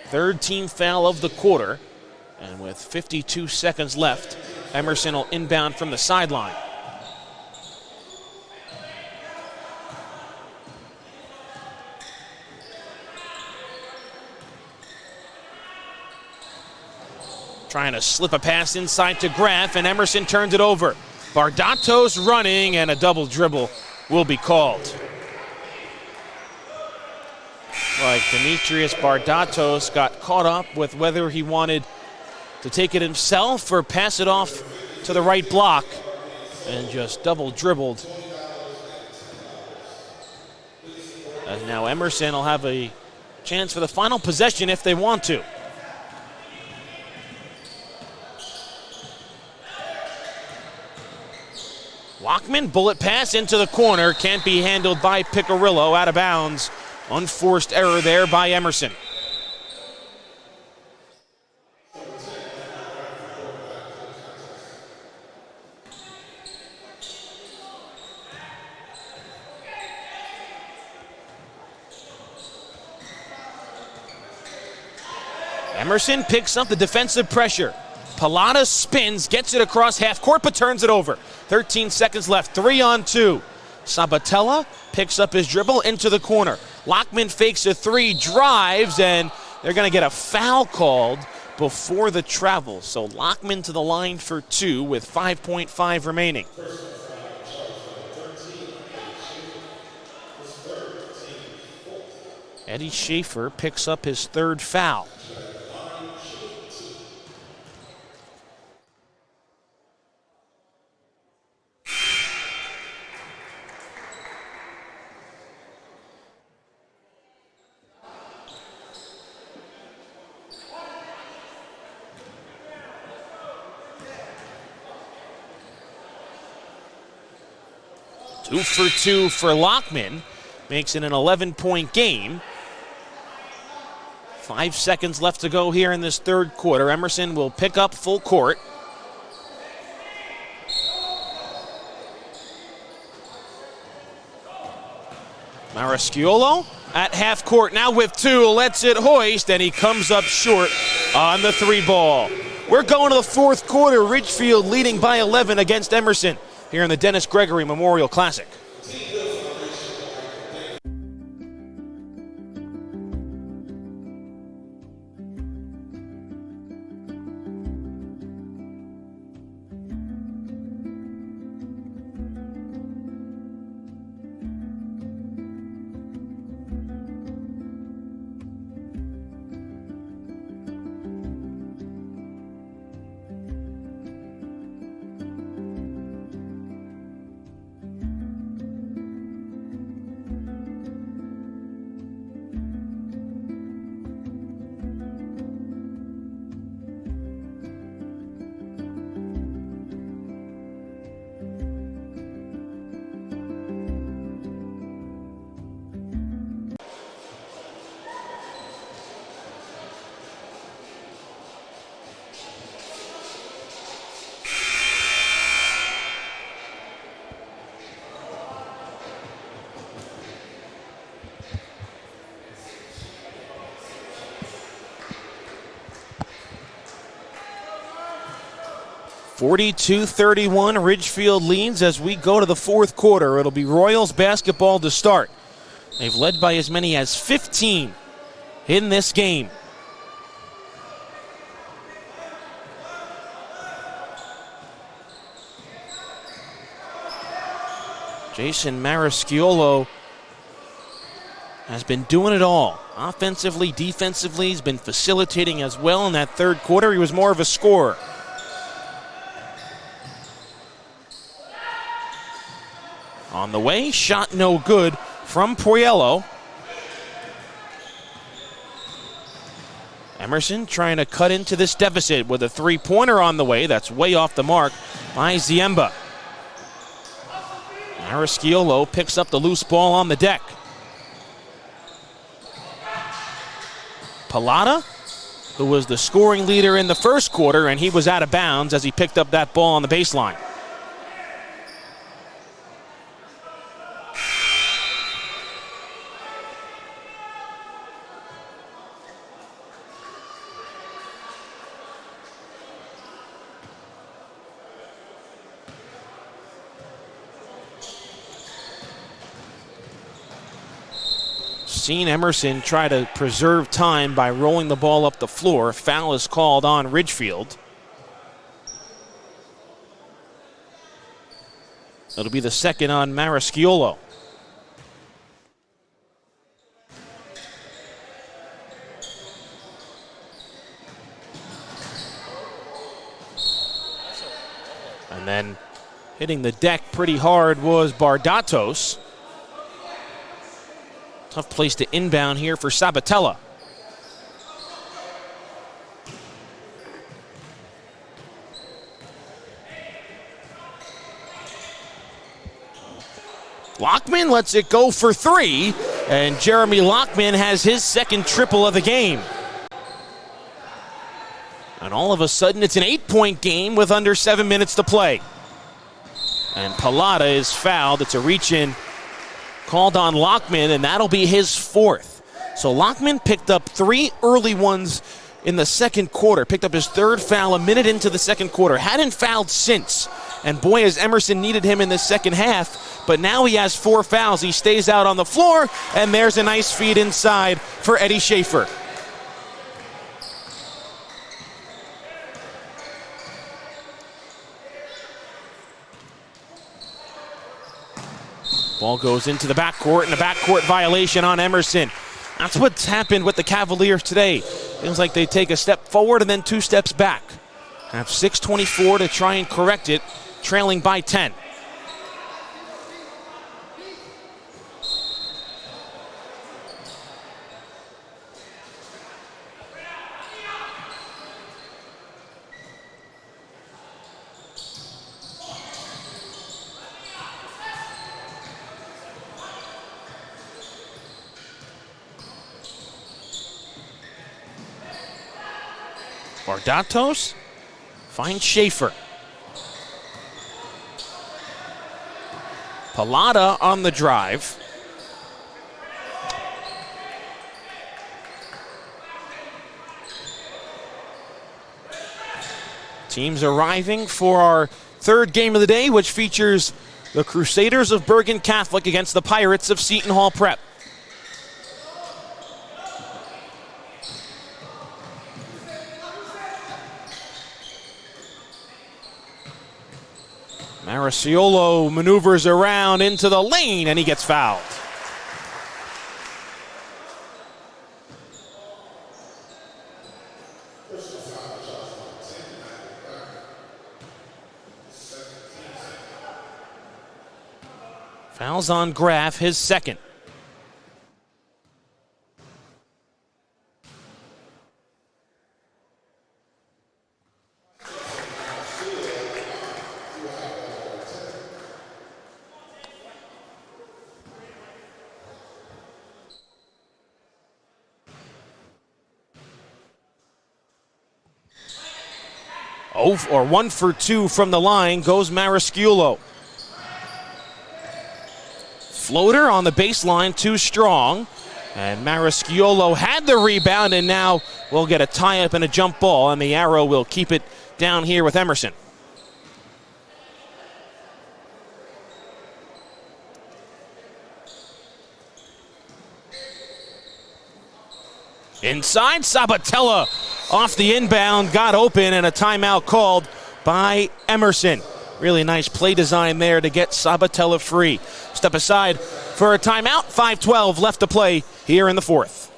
Third team foul of the quarter. And with 52 seconds left, Emerson will inbound from the sideline. Trying to slip a pass inside to Graff, and Emerson turns it over. Bardatos running, and a double dribble will be called. Like Demetrius Bardatos got caught up with whether he wanted to take it himself or pass it off to the right block, and just double dribbled. And now Emerson will have a chance for the final possession if they want to. Lockman, bullet pass into the corner, can't be handled by Piccirillo, out of bounds. Unforced error there by Emerson. Emerson picks up the defensive pressure. Pallotta spins, gets it across half court, but turns it over. 13 seconds left, 3-on-2. Sabatella picks up his dribble into the corner. Lockman fakes a three, drives, and they're going to get a foul called before the travel. So Lockman to the line for two with 5.5 remaining. Eddie Schaefer picks up his third foul. Two for two for Lockman, makes it an 11-point game. 5 seconds left to go here in this third quarter. Emerson will pick up full court. Marisciolo at half court now with two, lets it hoist, and he comes up short on the three ball. We're going to the fourth quarter. Ridgefield leading by 11 against Emerson here in the Dennis Gregory Memorial Classic. 42-31, Ridgefield leads as we go to the fourth quarter. It'll be Royals basketball to start. They've led by as many as 15 in this game. Jason Marisciolo has been doing it all. Offensively, defensively, he's been facilitating as well in that third quarter. He was more of a scorer. On the way, shot no good from Poyello. Emerson trying to cut into this deficit with a three-pointer on the way. That's way off the mark by Ziemba. Marisciolo picks up the loose ball on the deck. Pallotta, who was the scoring leader in the first quarter, and he was out of bounds as he picked up that ball on the baseline. Seen Emerson try to preserve time by rolling the ball up the floor. Foul is called on Ridgefield. It'll be the second on Marisciolo. And then hitting the deck pretty hard was Bardatos. Tough place to inbound here for Sabatella. Lockman lets it go for three, and Jeremy Lockman has his second triple of the game. And all of a sudden, it's an 8-point game with under 7 minutes to play. And Pallotta is fouled. It's a reach-in called on Lockman, and that'll be his fourth. So Lockman picked up three early ones in the second quarter, picked up his third foul a minute into the second quarter. Hadn't fouled since. And boy, has Emerson needed him in the second half, but now he has four fouls. He stays out on the floor, and there's a nice feed inside for Eddie Schaefer. Ball goes into the backcourt, and a backcourt violation on Emerson. That's what's happened with the Cavaliers today. Feels like they take a step forward and then two steps back. Have 6:24 to try and correct it, trailing by 10. Bardatos finds Schaefer. Pallotta on the drive. Teams arriving for our third game of the day, which features the Crusaders of Bergen Catholic against the Pirates of Seton Hall Prep. Marisciolo maneuvers around into the lane, and he gets fouled. Fouls on Graf, his second. Or 1 for 2 from the line goes Marisciolo. Floater on the baseline, too strong. And Marisciolo had the rebound, and now we'll get a tie-up and a jump ball, and the arrow will keep it down here with Emerson. Inside, Sabatella off the inbound, got open, and a timeout called by Emerson. Really nice play design there to get Sabatella free. Step aside for a timeout. 5:12 left to play here in the fourth.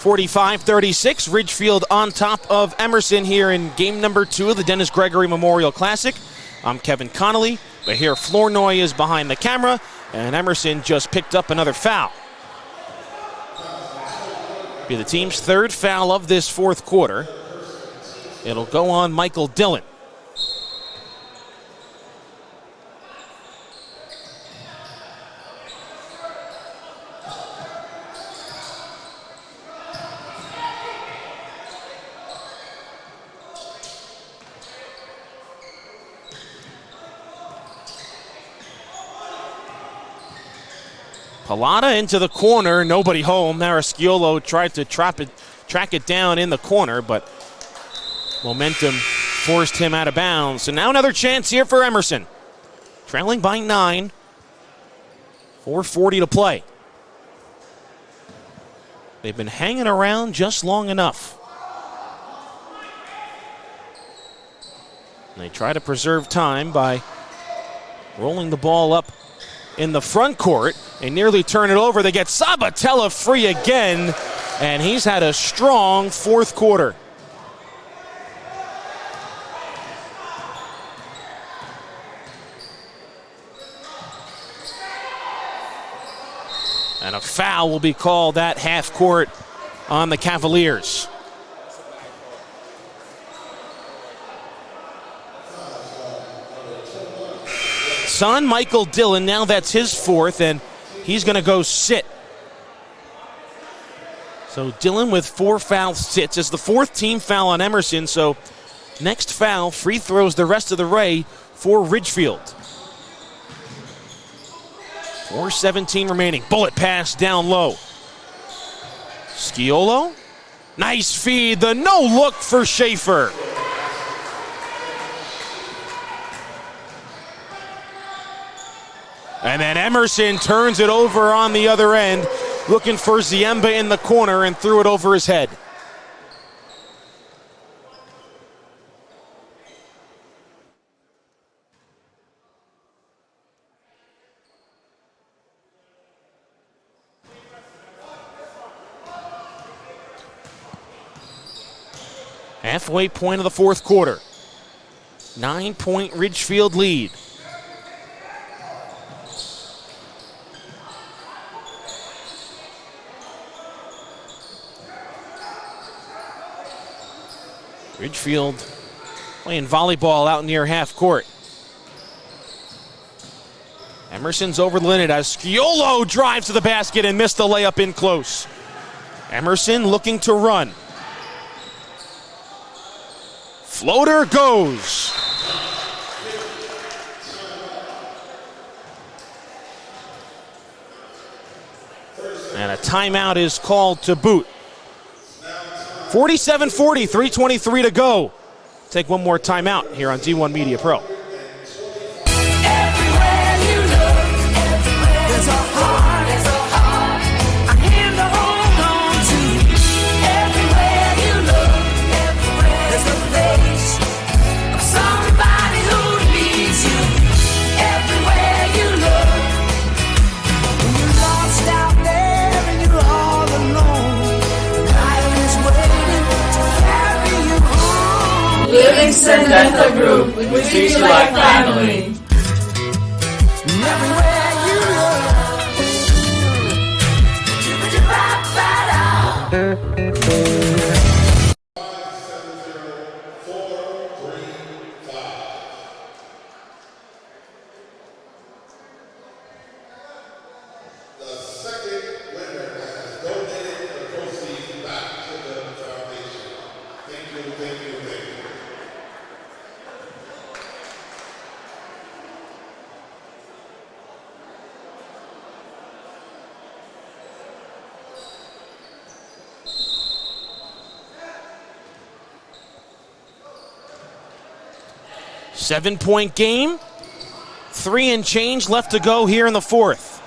(45-36), Ridgefield on top of Emerson here in game number 2 of the Dennis Gregory Memorial Classic. I'm Kevin Connolly, but here Flournoy is behind the camera, and Emerson just picked up another foul. Be the team's third foul of this fourth quarter. It'll go on Michael Dillon. Pallotta into the corner, nobody home. Narasciolo tried to track it down in the corner, but momentum forced him out of bounds. So now another chance here for Emerson. Trailing by 9. 4:40 to play. They've been hanging around just long enough. And they try to preserve time by rolling the ball up in the front court and nearly turn it over. They get Sabatella free again, and he's had a strong fourth quarter. And a foul will be called at half court on the Cavaliers. Son Michael Dillon, now that's his fourth, and he's going to go sit. So Dillon with 4 fouls sits. It's the 4th team foul on Emerson, so next foul, free throws the rest of the way for Ridgefield. 4:17 remaining. Bullet pass down low. Sciolo. Nice feed. The no look for Schaefer. And then Emerson turns it over on the other end, looking for Ziemba in the corner, and threw it over his head. Halfway point of the fourth quarter. 9-point Ridgefield lead. Ridgefield playing volleyball out near half court. Emerson's over the limit as Sciolo drives to the basket and missed the layup in close. Emerson looking to run. Floater goes. And a timeout is called to boot. 47-40, 3:23 to go. Take one more timeout here on D1 Media Pro. Everywhere you look, there's a heart, a hand to hold on to. Everywhere you look, there's a face of somebody who needs you. Everywhere you look, when you're lost out there and you're all alone, life is waiting to carry you home. Emerson Dental Group. We treat you like family. Everywhere you look. Seven-point game. 3 and change left to go here in the fourth.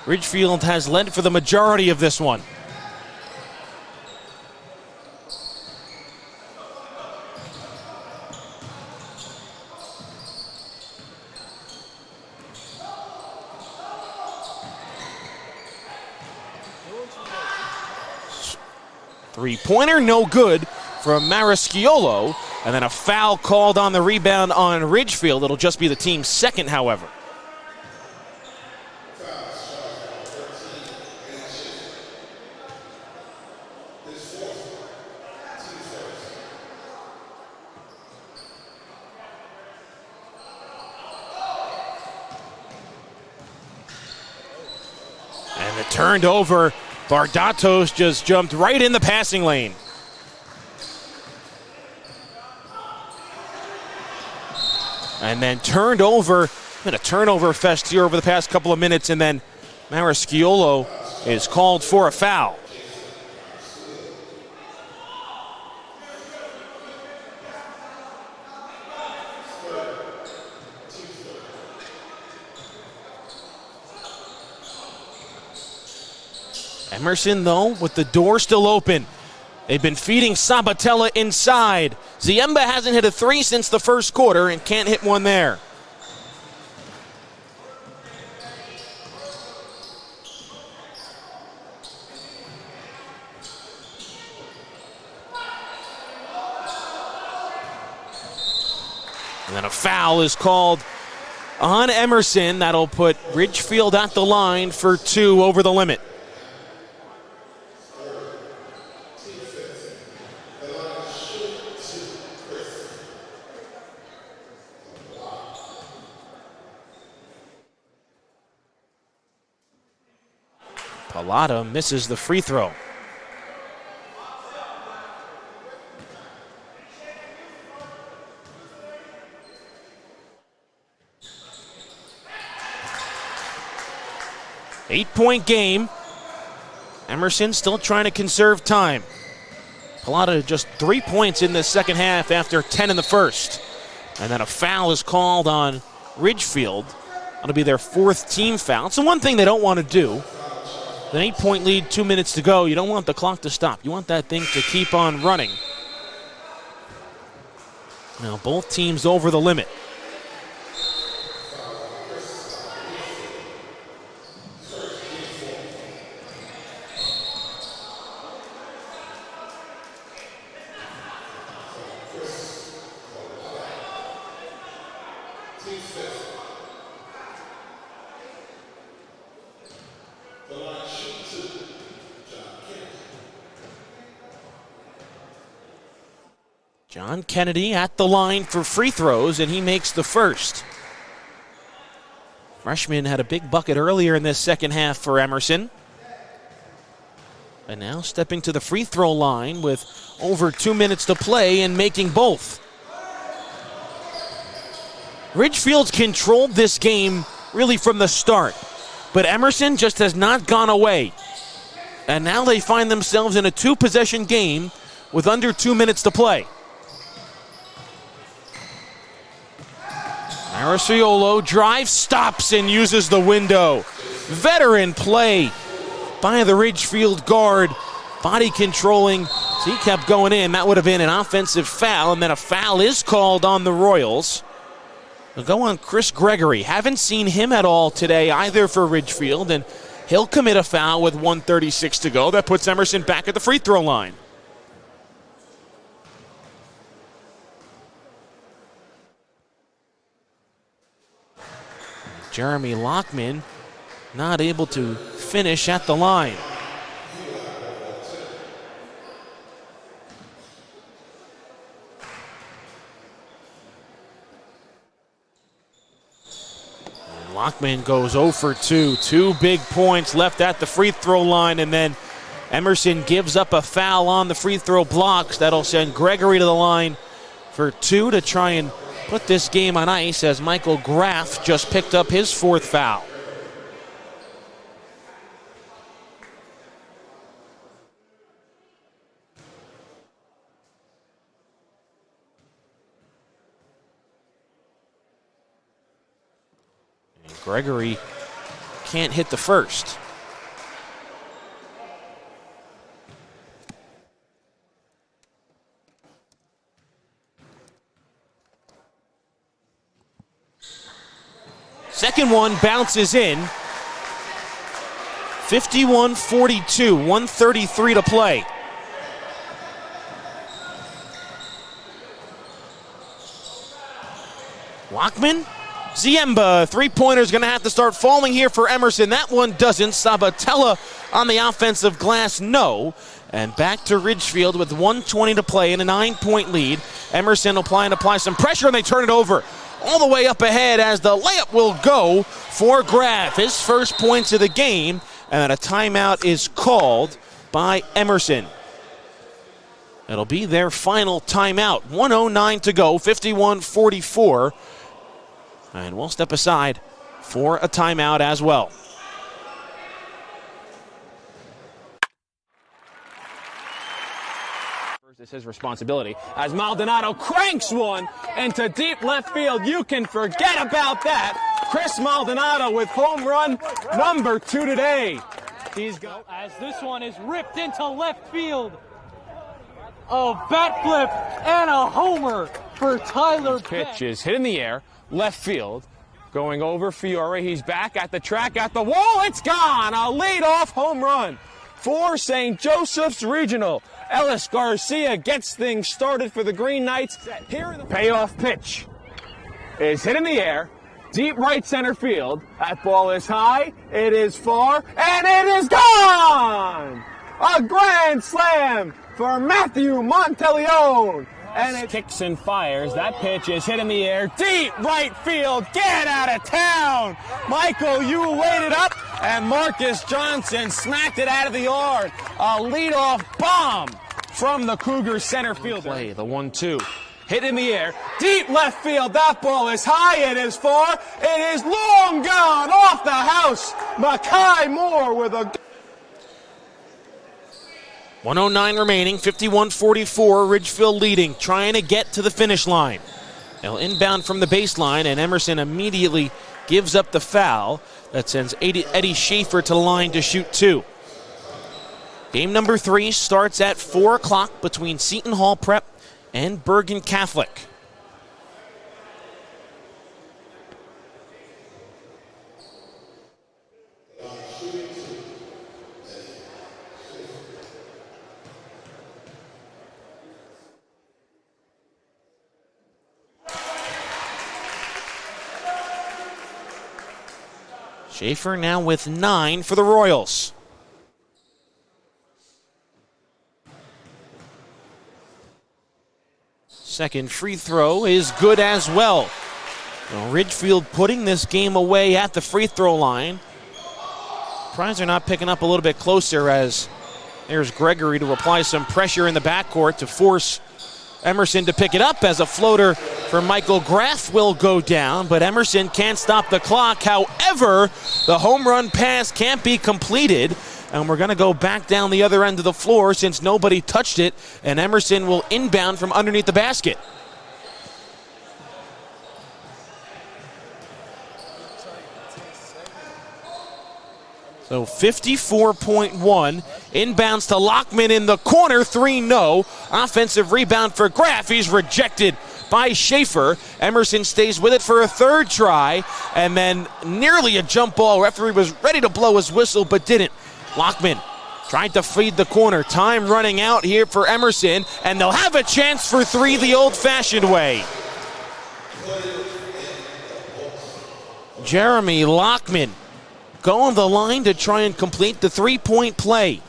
Ridgefield has led for the majority of this one. Three-pointer, no good from Marisciolo. And then a foul called on the rebound on Ridgefield. It'll just be the team's second, however. And it turned over. Bardatos just jumped right in the passing lane. And then turned over. Been a turnover fest here over the past couple of minutes, and then Marisciolo is called for a foul. Emerson, though, with the door still open. They've been feeding Sabatella inside. Ziemba hasn't hit a three since the first quarter and can't hit one there. And then a foul is called on Emerson. That'll put Ridgefield at the line for 2 over the limit. Pallotta misses the free throw. Eight-point game. Emerson still trying to conserve time. Pallotta just 3 points in the second half after 10 in the first. And then a foul is called on Ridgefield. That'll be their 4th team foul. It's the one thing they don't want to do. An 8-point lead, 2 minutes to go. You don't want the clock to stop. You want that thing to keep on running. Now both teams over the limit. John Kennedy at the line for free throws, and he makes the first. Freshman had a big bucket earlier in this second half for Emerson. And now stepping to the free throw line with over 2 minutes to play and making both. Ridgefield's controlled this game really from the start, but Emerson just has not gone away. And now they find themselves in a 2-possession game with under 2 minutes to play. Marisciolo drives, stops, and uses the window. Veteran play by the Ridgefield guard. Body controlling, so he kept going in. That would have been an offensive foul, and then a foul is called on the Royals. They'll go on Chris Gregory. Haven't seen him at all today either for Ridgefield, and he'll commit a foul with 1:36 to go. That puts Emerson back at the free throw line. Jeremy Lockman not able to finish at the line. And Lockman goes 0 for 2. 2 big points left at the free throw line, and then Emerson gives up a foul on the free throw blocks. That'll send Gregory to the line for 2 to try and put this game on ice, as Michael Graff just picked up his 4th foul. And Gregory can't hit the first. Second one bounces in. 51-42, 1:33 to play. Lockman, Ziemba, three-pointer's gonna have to start falling here for Emerson. That one doesn't. Sabatella on the offensive glass, no. And back to Ridgefield with 1:20 to play in a 9-point lead. Emerson will apply some pressure, and they turn it over. All the way up ahead as the layup will go for Graff. His first points of the game, and then a timeout is called by Emerson. It'll be their final timeout. 1:09 to go, 51-44. And we'll step aside for a timeout as well. It's his responsibility as Maldonado cranks one into deep left field. You can forget about that. Chris Maldonado with home run number 2 today. He's got, as this one is ripped into left field. A bat flip and a homer for Tyler Beck. Pitch is hit in the air, left field. Going over Fiore. He's back at the track, at the wall. It's gone. A leadoff home run for St. Joseph's Regional. Ellis Garcia gets things started for the Green Knights. Here in the payoff pitch is hit in the air, deep right center field. That ball is high, it is far, and it is gone! A grand slam for Matthew Monteleone. And it kicks and fires. That pitch is hit in the air, deep right field. Get out of town! Michael, you waited up, and Marcus Johnson smacked it out of the yard. A leadoff bomb from the Cougars center fielder. Play the 1-2. Hit in the air, deep left field. That ball is high, it is far, it is long gone off the house. Makai Moore with a 1:09 remaining, 51-44, Ridgefield leading, trying to get to the finish line. They'll inbound from the baseline, and Emerson immediately gives up the foul. That sends Eddie Schaefer to the line to shoot 2. Game number 3 starts at 4 o'clock between Seton Hall Prep and Bergen Catholic. Schaefer now with 9 for the Royals. Second free throw is good as well. Now, Ridgefield putting this game away at the free throw line. Surprised they're not picking up a little bit closer, as there's Gregory to apply some pressure in the backcourt to force Emerson to pick it up, as a floater for Michael Graff will go down, but Emerson can't stop the clock. However, the home run pass can't be completed, and we're going to go back down the other end of the floor since nobody touched it, and Emerson will inbound from underneath the basket. So 54.1, inbounds to Lockman in the corner, 3-0. Offensive rebound for Graff, he's rejected by Schaefer. Emerson stays with it for a third try, and then nearly a jump ball. Referee was ready to blow his whistle, but didn't. Lockman tried to feed the corner. Time running out here for Emerson, and they'll have a chance for 3 the old-fashioned way. Jeremy Lockman going the line to try and complete the three-point play.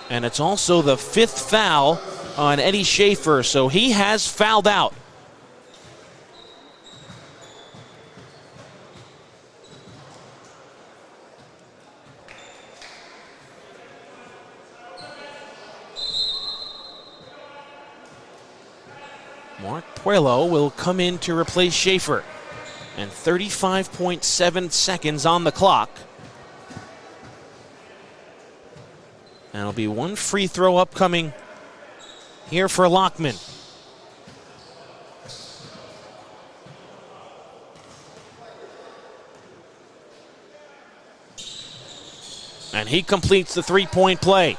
And it's also the 5th foul on Eddie Schaefer, so he has fouled out. Mark Puello will come in to replace Schaefer. And 35.7 seconds on the clock. And it'll be one free throw upcoming here for Lockman. And he completes the three-point play.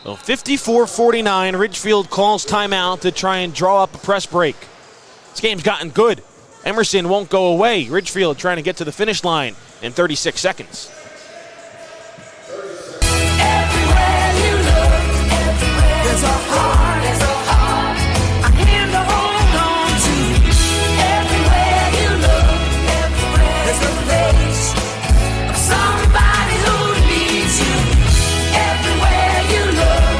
So 54-49, Ridgefield calls timeout to try and draw up a press break. This game's gotten good. Emerson won't go away. Ridgefield trying to get to the finish line in 36 seconds. Everywhere you look, there's a heart, a hand to hold on to. Everywhere you look, there's a face of somebody who needs you. Everywhere you look,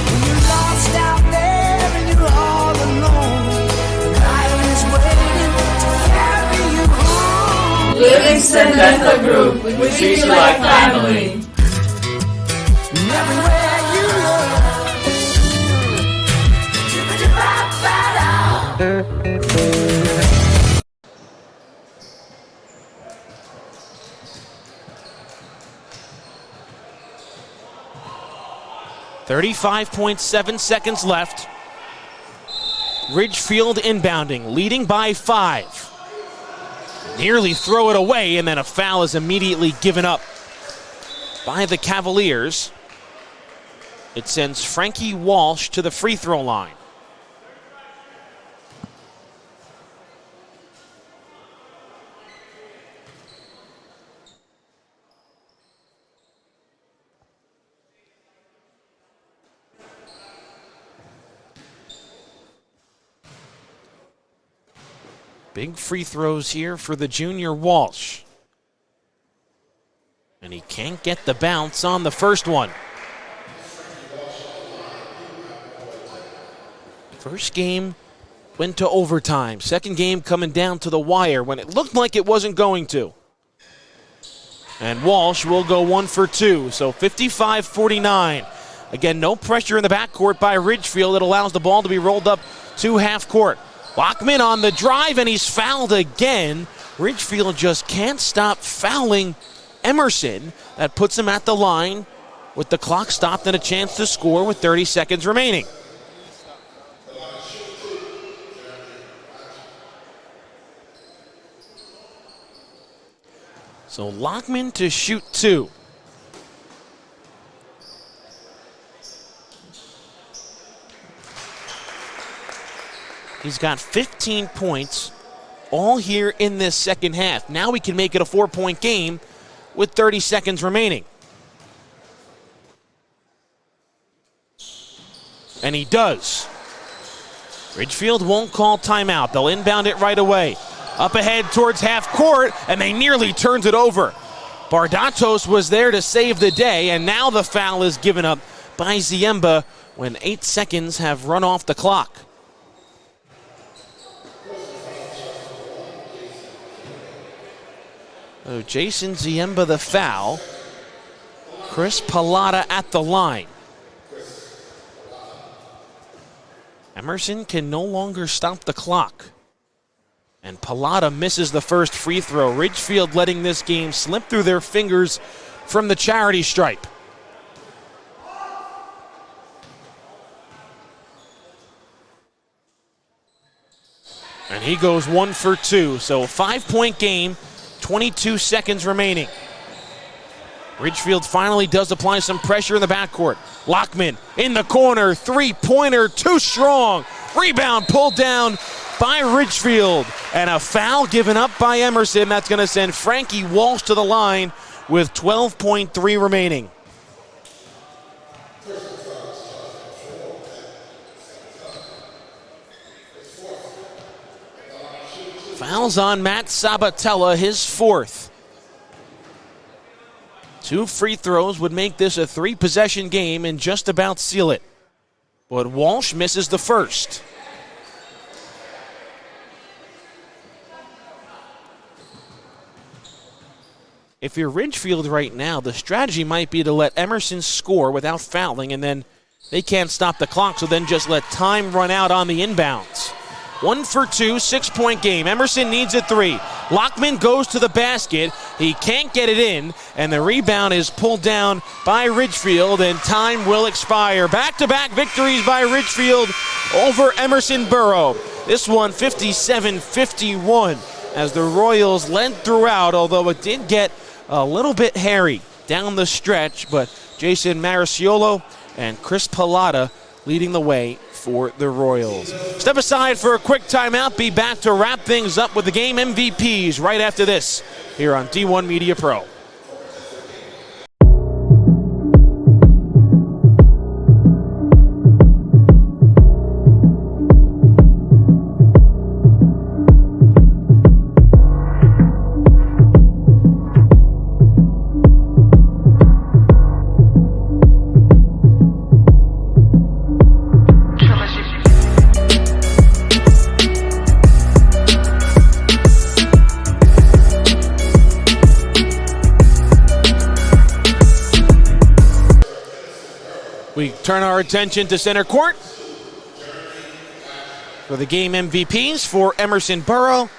when you're lost out there and you're all alone, life is waiting to carry you home. Livingston Dental Group, we treat you like family. Everywhere you look, 35.7 seconds left. Ridgefield inbounding, leading by 5. Nearly throw it away, and then a foul is immediately given up by the Cavaliers. It sends Frankie Walsh to the free throw line. Big free throws here for the junior Walsh. And he can't get the bounce on the first one. First game went to overtime. Second game coming down to the wire when it looked like it wasn't going to. And Walsh will go 1 for 2, so 55-49. Again, no pressure in the backcourt by Ridgefield. It allows the ball to be rolled up to half court. Lockman on the drive, and he's fouled again. Ridgefield just can't stop fouling Emerson. That puts him at the line with the clock stopped and a chance to score with 30 seconds remaining. So Lockman to shoot 2. He's got 15 points all here in this second half. Now we can make it a 4-point game with 30 seconds remaining. And he does. Ridgefield won't call timeout. They'll inbound it right away. Up ahead towards half court, and they nearly turned it over. Bardatos was there to save the day, and now the foul is given up by Ziemba when 8 seconds have run off the clock. So Jason Ziemba the foul. Chris Pallotta at the line. Emerson can no longer stop the clock. And Pallotta misses the first free throw. Ridgefield letting this game slip through their fingers from the charity stripe. And he goes 1 for 2. So a 5-point game, 22 seconds remaining. Ridgefield finally does apply some pressure in the backcourt. Lockman in the corner, three-pointer, too strong. Rebound pulled down by Ridgefield. And a foul given up by Emerson. That's going to send Frankie Walsh to the line with 12.3 remaining. Fouls on Matt Sabatella, his fourth. 2 free throws would make this a 3-possession game and just about seal it. But Walsh misses the first. If you're Ridgefield right now, the strategy might be to let Emerson score without fouling, and then they can't stop the clock, so then just let time run out on the inbounds. 1 for 2, 6-point game. Emerson needs a 3. Lockman goes to the basket. He can't get it in, and the rebound is pulled down by Ridgefield, and time will expire. Back-to-back victories by Ridgefield over Emerson Borough. This one 57-51 as the Royals led throughout, although it did get a little bit hairy down the stretch, but Jason Mariciolo and Chris Pallotta leading the way for the Royals. Step aside for a quick timeout. Be back to wrap things up with the game MVPs right after this here on D1 Media Pro. We turn our attention to center court for the game MVPs for Emerson Borough.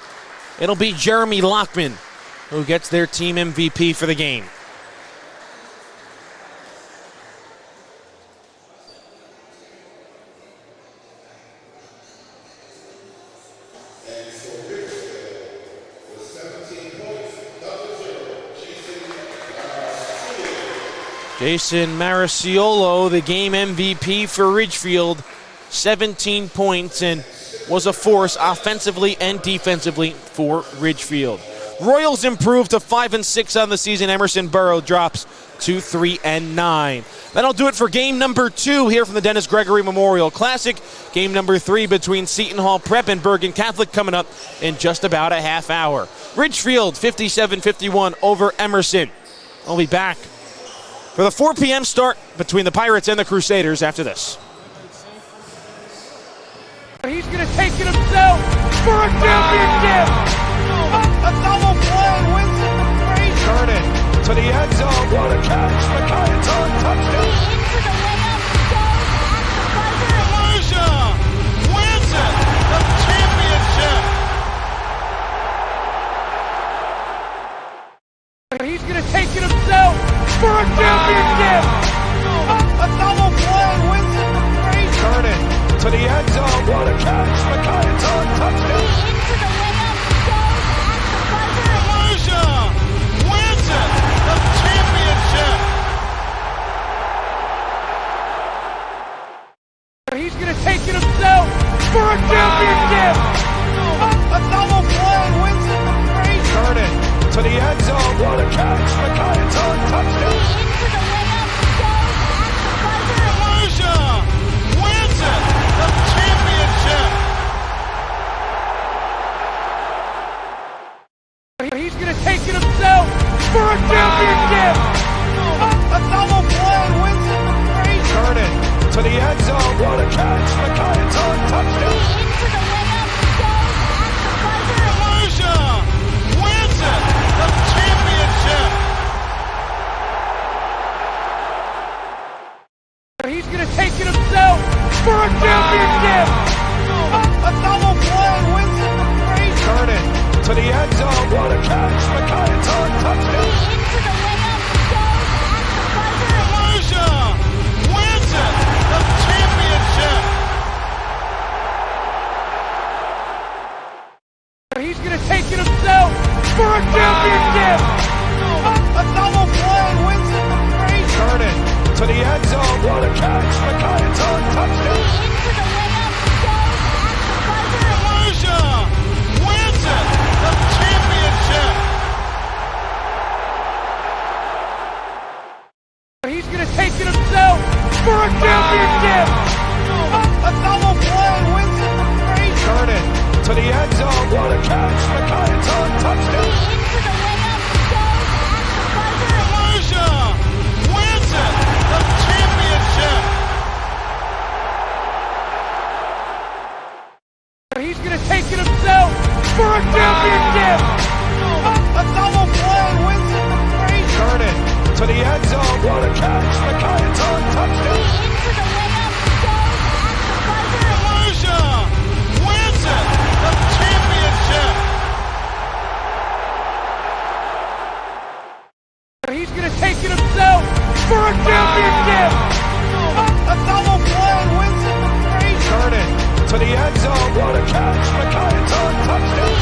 It'll be Jeremy Lockman who gets their team MVP for the game. Jason Mariciolo, the game MVP for Ridgefield, 17 points and was a force offensively and defensively for Ridgefield. Royals improved to 5-6 on the season. Emerson Borough drops to 3-9. That'll do it for game number 2 here from the Dennis Gregory Memorial Classic. Game number 3 between Seton Hall Prep and Bergen Catholic coming up in just about a half hour. Ridgefield 57-51 over Emerson. I'll be back for the 4 p.m. start between the Pirates and the Crusaders after this. He's going to take it himself for a championship. A double play wins it from Frazier. Turn it to the end zone. What a catch. McKayton touchdown. Emerson wins it. The championship. He's going to take it himself for a championship. A double play wins it from Frazier. Turn it to the end zone. What a catch. McKayton touchdown. Emerson wins it. The championship. He's going to take it himself for a championship. A double play wins it from Frazier. Turn it to the end zone. What a catch. McKayton touchdown. Emerson wins it. The championship. He's going to take it himself for a championship. A double play wins it from Frazier. Turn it to the end zone. What a catch. McKayton touchdown. Emerson wins it. The championship. He's going to take it himself for a championship. A double play wins it from Frazier. Turn it to the end zone. What a catch. McKayton touchdown. Emerson wins it. The championship. He's going to take it himself for a championship. A double play wins it from Frazier. Turn it to the end zone. What a catch. McKayton touchdown. Emerson wins it. The championship. He's going to take it himself for a championship. A double play wins it from Frazier. Turn it to the end zone. What a catch. to the end zone. What a catch. McIntyre, touchdown. Volusia wins it. The championship. He's going to take it himself for a championship. A double play. Winston McCray. Turn it to the end zone. What a catch. McIntyre, touchdown.